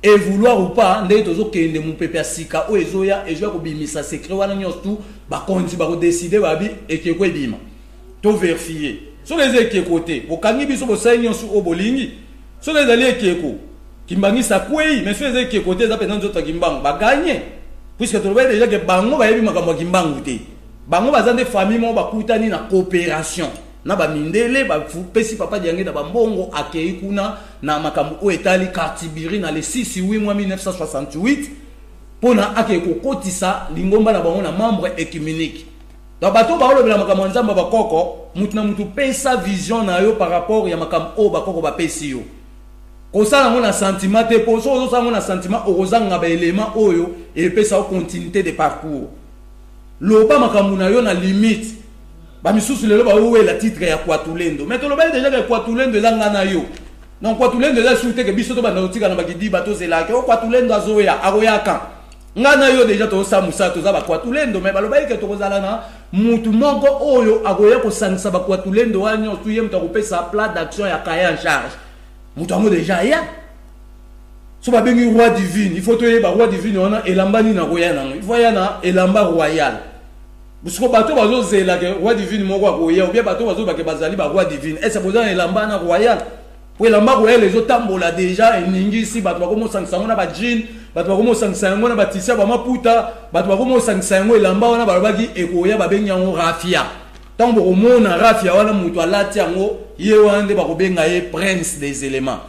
et vouloir ou pas ndé tozo kende mu pepe asika o ezoya ezoya ko bimisa secret wana nyos tout ba konzi ba ko décider ba bi ekeko ebima to vérifier so les ekeko te bokangi biso bo sai nyos o bolingi so les ali ekeko kimbangisa kwei mais so les ekeko te za pena nzoto kimbangu ba gagner puisque to ba déjà que bango ba yebi makambo kimbangu te bango bazande famille mo ba kutani na coopération na ba mindele ba pesi papa diangé na ba mbongo akei kuna na makambo o etali Kartibiri na le 6 mois 1968 pona ake kokotisa lingomba na bango na membre écuménique donc bato ba olobela makambo nzamba ba koko mutu na mutu pesa vision na yo par rapport ya makambo o ba koko ba pesi yo kosala ngona sentiment te po so so ngona sentiment okozanga ba élément oyo et pesa o continuité de parcours loba makambo na yo na limite ba misusu lelo ba oué la titre ya Kwatulendo mais to loba déjà que Kwatulendo ezanga na yo donc Kwatulendo eza souté que biso to banda otika na bakidi bato zelaka o Kwatulendo azoya aroyaka ngana yo déjà to samusa to za ba Kwatulendo mais ba loba ke to kozala na mutu moko oyo agoya ko sangisa ba Kwatulendo wanyo tu yem to kopesa plan d'action ya kaya en charge mutu amo déjà ya so ba bengi roi divine il faut to yeba roi divine wana elambani na koya na il faut ya na elamba royal busiko bato bazo zela ke roi divine moko akoya ou bien bato bazo ba ke bazali ba roi divine et c'est besoin elamba na royal pour elamba royal les autres tambola déjà eningi si bato bakomo sangsango na ba jean bato bakomo sangsango na ba tisia ba maputa bato bakomo sangsango elamba wana balobaki ekoya ba bengi yango rafia tambo omona rafia wana mutu alati yango ye wande bakobenga ye prince des éléments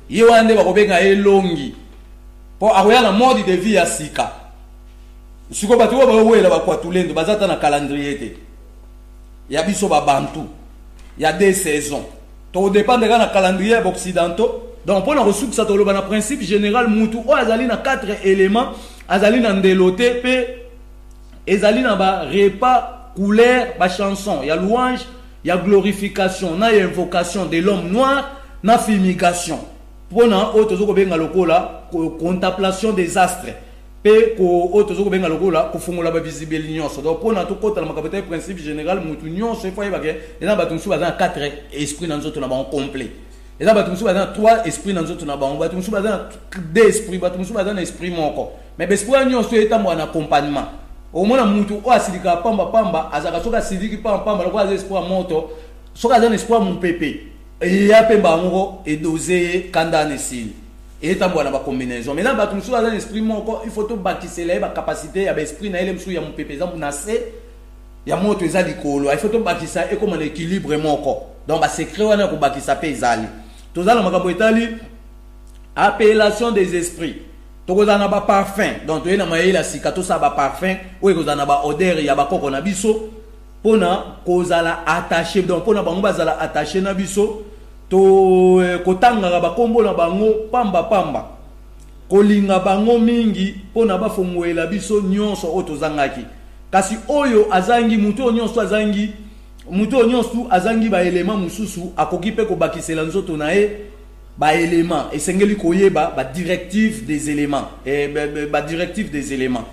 ye wande bakobenga ye longi po akoya na mode de vie ya sika siko bato ba wela ba Kwatulendo bazata na calendrier te ya biso ba bantu ya 2 saisons to dépendre na calendrier occidentaux donc pour la ressource ça to le na principe général mutu o azali na 4 éléments azali na ndelote pe ezali na ba repas couleur ba chanson ya louange ya glorification na invocation de l'homme noir na fumigation pour na o tozo ko benga lokola contemplation des astres pe ko otozo ko benga lokola ko fungola ba visible nyonso donc pona to kota na makabata principe général mutu nyonso il faut yebake eza bato musu baza 4 esprits na nzoto na ba complet eza bato musu baza 3 esprits na nzoto na ba bato musu baza 2 esprits bato musu baza na esprit moko mais esprit nyonso etambo na accompagnement au mona mutu o asilika pamba azaka soka siliki pamba lokola za esprit moto soka za esprit mu pepe et ya pemba ngoko et doser kanda nesili et tambo na ba combinaison mais là bato musu baza esprit moko il faut to bakisela ba capacité ya ba esprit na ele musu ya mu pepe exemple na se ya moto eza likolo il faut to bakisa et comme un équilibre moko donc ba secret wana ko bakisa pe ezali tozala makambo etali appellation des esprits tokozana ba parfum donc toyena mayela sika to sa ba parfum oyo kozana ba odeur ya ba koko na biso pona kozala attaché donc pona bango bazala attaché na biso to kotanga ba kombo na bango pamba kolinga bango mingi pona ba fongoela biso nyonso otozangaki kasi oyo azangi muto nyonso azangi ba élément mususu akoki pe ko bakisela nzoto na e ba élément esengeli koyeba ba directive des éléments et ba directive des éléments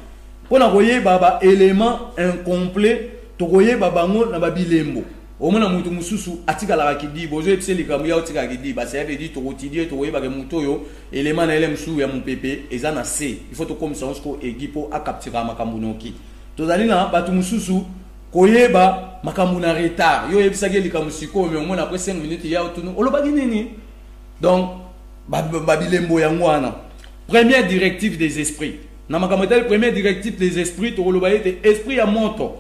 pona koyeba ba élément incomplet to koyeba bango na ba bilembo omona mutu mususu atikala kidi bozo epseli kamu ya otika kidi ba ça veut dire to quotidien to koyeba ke muto yo élément na ele musu ya mupepe eza na c il faut to comme ça on equipo a capturer makambo noki tozali na batu mususu koyeba makambo na retard yo ebisaki likamu siko mais omona après 5 minutes ya otunu olobaki nini donc babilembo yango wana première directive des esprits na makambo telle première directive des esprits to koloba ete esprit ya moto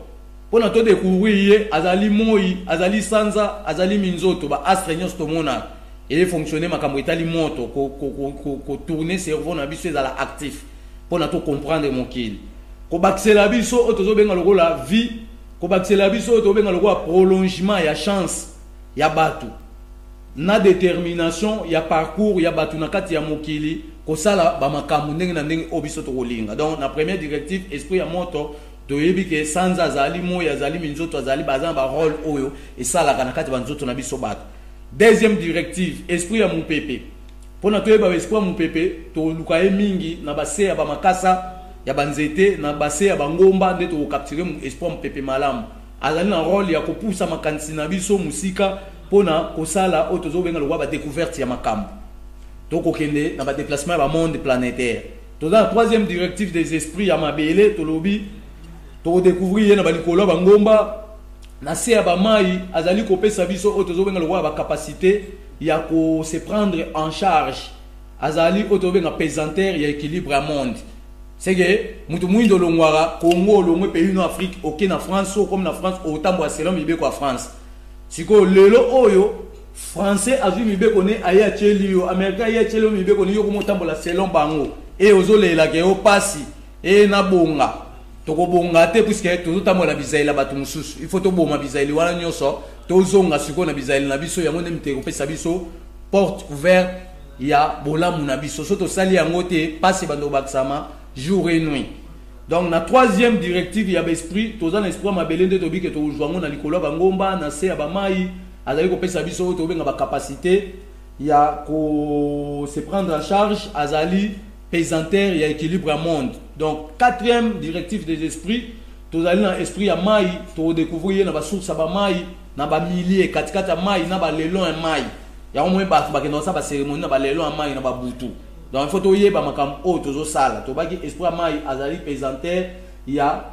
pona to découvrir azali moi azali sanza azali minzoto ba astre nyonso to mona et fonctionner makambo etali moto ko tourner cerveau na biso ezala actif pona to comprendre mokili ko bakisela biso otozo benga lokola vie ko bakisela biso otozo benga lokola prolongement ya chance ya batu na détermination ya parcours ya batu na kati ya mokili ko sala ba makambo ndenge na ndenge obiso to kolinga donc na première directive esprit ya moto toyebi ke sanza azali moya azali minzoto azali bazan ba rôle oyo et sala kana kati ba nzoto na biso bato deuxième directive esprit ya mupepe pona toyeba esprit ya mupepe to lukaye mingi na base ya ba makasa ya banzete na base ya bangomba nde to capturer mu esprit mupepe malamu azali na rôle ya kopusa makanisi na biso musika pona kosala otozo benga lokwa ba découverte ya makambo to kokende na ba déplacement ya ba monde planétaire to dans la troisième directive des esprits ya mabele to lobi to découvrir na ba likolo bangomba na se ya ba mai azali kopesa biso otozo benga lokwa ba capacité ya ko se prendre en charge azali otozo benga pesanteur ya équilibre ya monde c'est que mutu mwindo longwara Congo longwe pays no Afrique ok na France comme na France otambo ya selon mibeko ya France siko lelo oyo français azui mibeko ne aya chelio américain aya chelio mibeko ne yoko motambola selon bango et ozolela ke o pasi et na bonga toko bonga te puisque tozo tambola bizaila batu mususu il faut to boma bizaili wana nyonso tozonga siko na bizaili na biso yango ne mteko pesa biso porte ouverte ya bolamu na biso soto sali yango te pasi bando baksama jour et nuit donc na troisième directive ya l'esprit toza na esprit mabelende to bike to joango na likolo bangomba na se ya ba mai azali ko pesa biso to benga ba capacité ya ko se prendre en charge azali pesanteur ya équilibre à monde donc quatrième directive des esprits tozali na esprit ya mai to découvrir na ba source ba mai na ba milliers katikata mai na ba lelon ya mai ya au moins ba kendo sa ba cérémonie na ba lelon ya mai na ba butu donc il faut to yeba makam o tozo sala to baki esprit mai azali pesanteur ya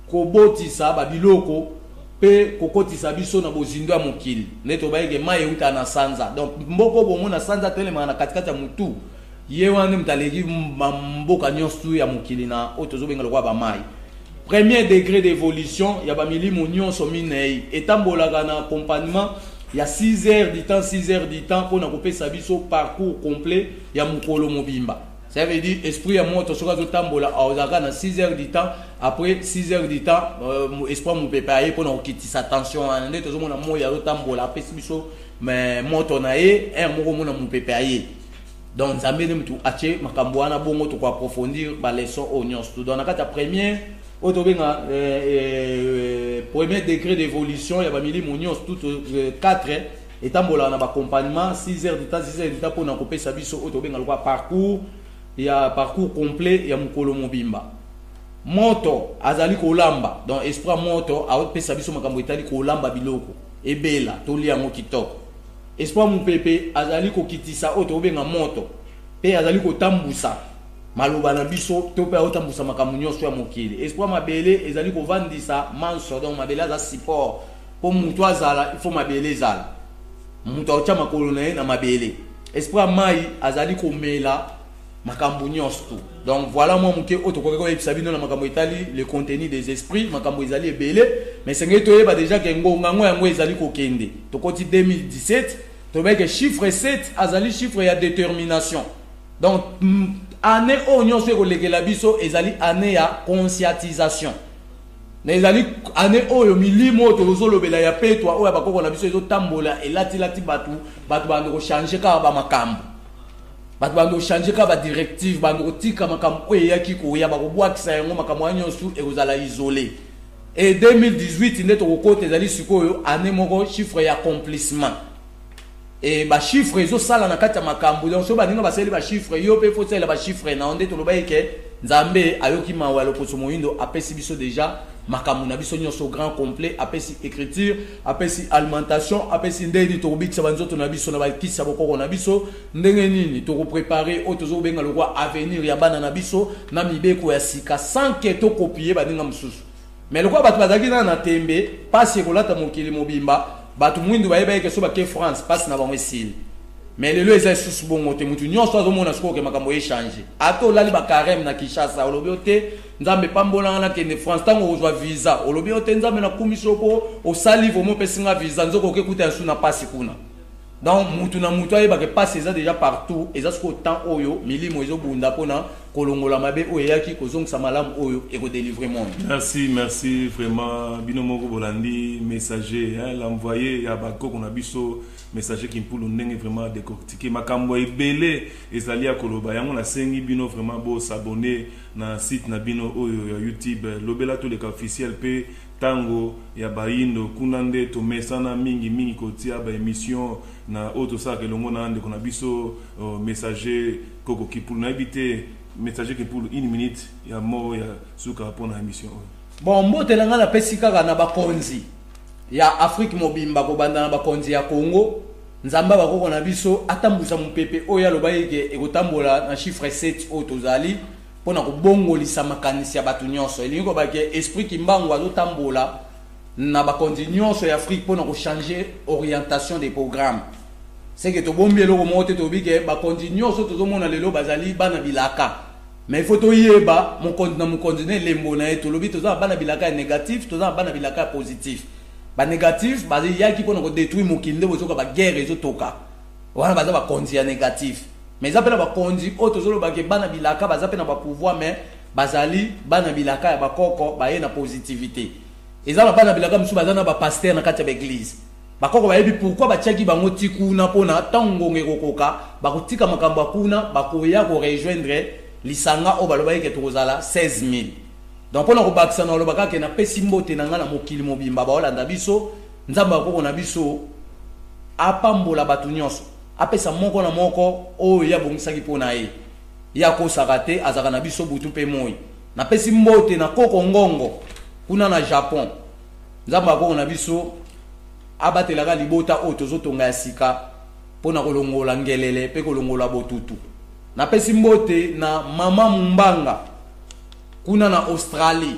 kobotisa ba biloko pe kokotisa biso na bozindo ya mokili neto bayeke mai euta na sanza donc mboko bomo na sanza telema na katikati ya mutu ye wana mtaleki mboka nyonso ya mokili na o tozo benga lokwa ba mai premier degré d'évolution ya ba milimo nyonso minei etambolaka na accompagnement il y a 6 heures du temps, 6 heures du temps pour nous couper sa vie sur parcours complet. Il y a Mukolo Mobimba. Ça veut dire esprit à moi, tout ce que tambola à 6 heures du temps. Après 6 heures du temps, espoir mon préparer pour nous quitter sa tension. On est toujours mon amour, il y a le tambola. Après biso, mais mon tonaye, un mot mon amour préparer. Donc ça m'aide tout. Ache, ma camboana bon to approfondir la leçon oignons. Dans la carte première. Premier degré d'évolution, il y a mis les toutes 4 étant bon là on a accompagnement 6 heures de temps 6 heures de temps pour nous couper sa vie sur autobéng le parcours ya parcours complet ya mukolo mobimba. Moto azali kolamba donc esprit moto aopesa biso makambo etali kolamba biloko ebela tolia ngo kitoko. Esprit mupepe azali kokitisa oto obenga moto pe azali kotambusa maloba na biso to pe otambusa makambo nyonso ya mokili. Esprit mabele ezali kovandisa manso donc mabele za support po mutu azala il faut mabele ezala mutu aotia makolo na ye na mabele. Esprit mai azali komela makambo nyonso. Donc voilà moi muke otokoko ebisabino na makambo etali le contenu des esprits makambo ezali ebele mais senge toyeba déjà que ngongango yango ezali kokende tokoti 2017 tobeke chiffre 7 azali chiffre ya détermination. Donc année o nyonso ekolekela biso ezali année ya conscientisation. Na ezali année oyo milimo tozolobela ya petwa oyo bakoko na biso ezotambola elati batu bando changer ka ba makambo. Batu bando changer ka ba directive bando kotika makambo oyo yaki ko ya bakobwakisa yango makambo nyonso ekozala isolé. Et 2018 nde tokokote ezali sikoyo année moko chiffre ya accomplissement. Et ba chiffre ezo sala na kati ya makambo donc so baninga baseli ba chiffre yo pe faut sala ba chiffre na onde toloba yeke nzambe ayoki mawa loposo moyindo apesi biso déjà makambo na biso nyonso grand complet apesi écriture apesi alimentation apesi ndeni to bikisa banzoto na biso na bakisa bokoko na biso ndenge nini to préparer o tozo benga le roi avenir ya bana na biso na mibeko ya sika sans que to copier baninga mususu mais le roi batu bazaki na tembe pasi kolata mokili mobimba batu mwindu bayeba yeke so ke France passe na bango esili mais lelo eza susu bongo te mutu nyonso azomona siko ke makambo échanger ato lali ba carême na Kinshasa olobi ote nzambe pambola na kende France tango ozwa visa olobi ote nzambe na kumiso po osali vomo pesinga visa nzoko ke kuta yasu na pasi kuna donc mutu na mutu ayeba ke passe eza déjà partout eza siko temps oyo milimo ezobunda pona kolongola mabe oyo yaki kozongisa malamu oyo eko délivrer monde. Merci vraiment bino moko bolandi messager hein l'envoyer ya bakoko na biso messager qui pour ndenge vraiment décortiquer makambo ebele ezali ya koloba yango na sengi bino vraiment bo s'abonner na site na bino oyo ya YouTube lobela to le officiel pe tango ya baindo kunande to mesana mingi kotia ba émission na auto ça que longo na ande kona biso messager koko qui pour na éviter messager qui pour une minute ya mo ya suka pour na émission. Bon mbote na ngala pesika na bakonzi ya Afrique mobimba ko banda na bakonzi ya Congo nzamba bakoko na biso atambusa mupepe oya lobayeke ekotambola na chiffre 7 otozali pona ko bongolisa makanisi ya batu nyonso elingo bake esprit kimbango azotambola na bakonzi nyonso ya Afrique pona ko changer orientation des programmes. C'est que to bombi eloko mote to bike bakonzi nyonso tozomona lelo bazali bana bilaka mais il faut to yeba mon continent lembo na eto lobi toza bana bilaka négatif toza bana bilaka positif ba négatif bazi yaki pona ko détruire mokinde bozoka ba guerre ezotoka wana baza bakonzi ya négatif mais zapela bakonzi o tozolo bake bana bilaka baza pe na ba pouvoir mais bazali bana bilaka ya bakoko ba ye na positivité ezala bana bilaka musu baza na ba pasteur na kati ya église bakoko bayebi pourquoi batiaki bango tikuna pona tango ngekokoka bakotika makambo kuna bakoya ko rejoindre lisanga o baloba yeke tozala 16000 donc pona ko bakisa na lobaka ke na pesi mbote na ngana mokili mobimba ba olanda biso nzamba bakoko na biso apambola batu nyonso apesa moko na moko o ya bongisaki pona ye ya ko sakate azaka na biso butu pe moi na pesi mbote na koko ngongo kuna na Japon nzamba bakoko na biso abatelaka libota o tozotonga ya sika pona kolongola ngelele pe kolongola botutu na pesi mbote na mama Mumbanga kuna na Australie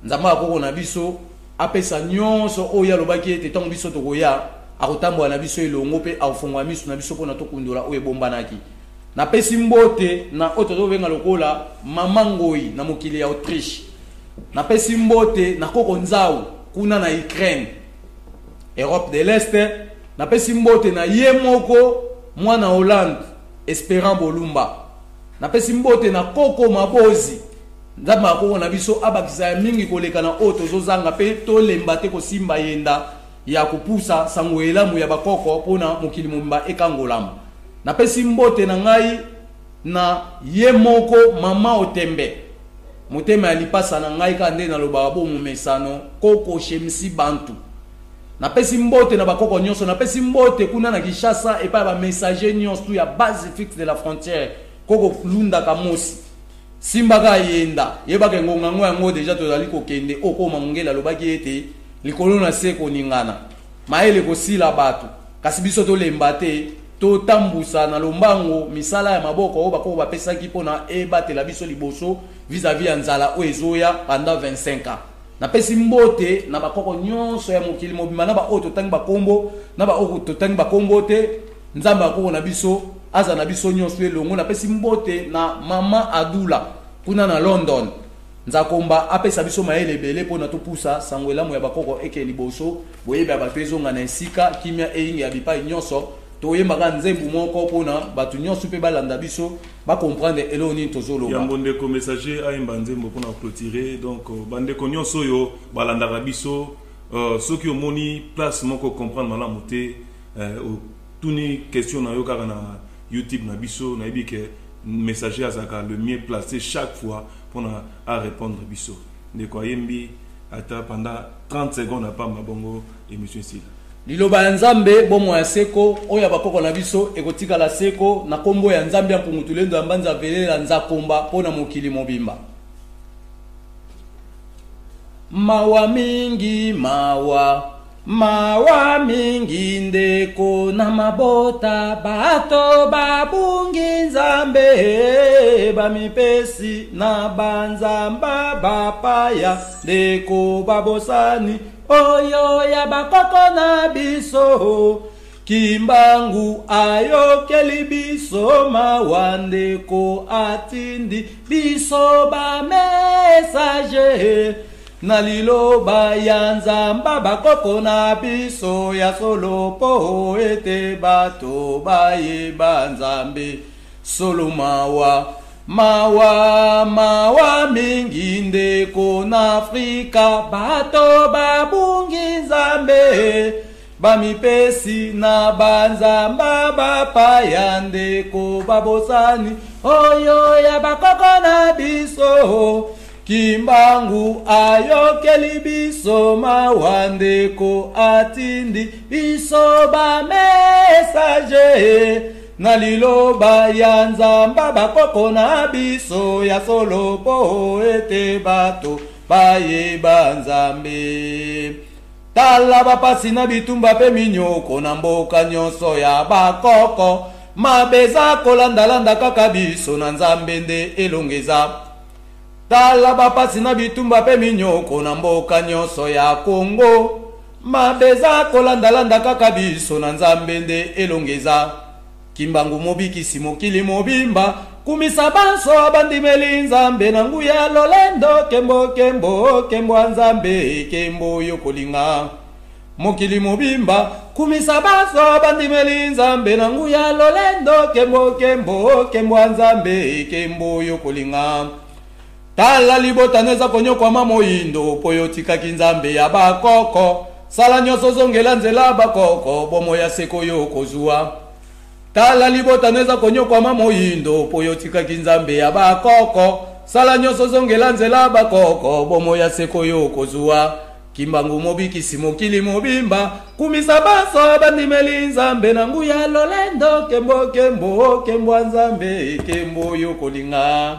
nzamba akoko na biso apesa nyonso oya lobaki ete tango biso tokoya akotambola na biso elongo pe afongwa miso na biso pona tokundola oyo bombanaki na pesi mbote na oto tovenga lokola mama Ngoi na mokili ya Autriche na pesi mbote na koko nzau kuna na Ukraine Europe de l'Est na pesi mbote na ye moko mwana Hollande Espérant Bolumba na pesi mbote na koko mabozi nzamba koko na biso abakisa mingi koleka na oto zozanga pe to lemba te ko simba yenda ya kupusa sangoela mu ya bakoko pona mokili mumba ekangolama na pesi mbote na ngai na ye moko mama Otembe motema alipasa na ngai kande na loba bo mumesano koko Shemsi Bantu na pesi mbote na bakoko nyonso na pesi mbote kuna na Kinshasa et pas ba messager nyonso ya base fixe de la frontière koko lunda kamosi simbaka yenda yebaka ngonga ngo yango deja tozali kokende okoma mongela lobaki ete likolo na se koningana maele kosila bato kasi biso tolemba te totambusa na lombango misala ya maboko oyo bakoko bapesaki mpona ebatela biso liboso vis-à-vis ya nzala oyo ezoya pendant 25 ans napesi mbote na bakoko nyonso ya mokili mobimba na baoyo totangi bakombo na baoyo totangi bakombo te nzambe akoko na biso aza na biso nyonso elongo napesi mbote na mama Adula kuna na London nzakomba apesa biso mayele ebele mpona topusa sango elamu ya bakoko eke liboso boyeba bato ezonga na esika kimia eyinga ya bipai nyonso toyembaka nzembu moko mpona bato nyonso mpe balanda biso bacomprendre eloko nini tozoloba yango ndeko messager ayemba nzembo mpona clôturer donc bandeko nyonso oyo balandaka biso soki omoni place moko comprendre malamu te tuni question na yo kaka na YouTube na biso nayebi ke messager azaka le mieux placé chaque fois pour à répondre biso ndeko ayembi ata pendant 30 secondes apa mabongo émission ici liloba ya nzambe bomo ya seko oya bakoko na biso ekotika la seko na kombo ya nzambe ya pungutulendo ya mbanza velela nzakomba pona mokili mobimba mawa mingi mawa mingi ndeko na mabota bato babungi nzambe bamipesi na banzamba bapaya ndeko babosani oyo ya bakoko na biso kimbangu ayokeli biso mawa ndeko atindi biso bamesaje na liloba ya nzamba bakoko na biso ya solo po ete bato bayeba nzambe solo mawa mingi ndeko na Afrika bato babungi nzambe bamipesi na banzamba bapaya ndeko babosani oyo ya bakoko na biso kimbangu ayokeli biso mawa ndeko atindi biso bamesaje na liloba ya nzamba bakoko na biso ya solo po ete bato bayeba nzambe tala bapasi na bitumba pe minyoko na mboka nyonso ya bakoko mabeza kolandalanda kaka biso na nzambe nde elongeza tala bapasi na bitumba pe minyoko na mboka nyonso ya Kongo mabeza kolandalanda kaka biso na nzambe nde elongeza kimbangu mobikisi mokili mobimba kumisa banso abandimeli nzambe na nguya lolendo kembo nzambe kembo yokolinga mokili mobimba kumisa banso abandimeli nzambe na nguya lolendo kembo nzambe kembo yokolinga tala libota neza konyokwama moyindo po yotikaki nzambe ya bakoko sala nyonso zongela nzela bakoko bomo ya seko yo kozwa tala libota neza konyokwama moyindo po yotikaki nzambe ya bakoko sala nyonso zongela nzela bakoko bomo ya seko yo kozwa kimbangu mobikisi mokili mobimba kumisa baso bandimeli nzambe na nguya lolendo kembo nzambe kembo yo kolinga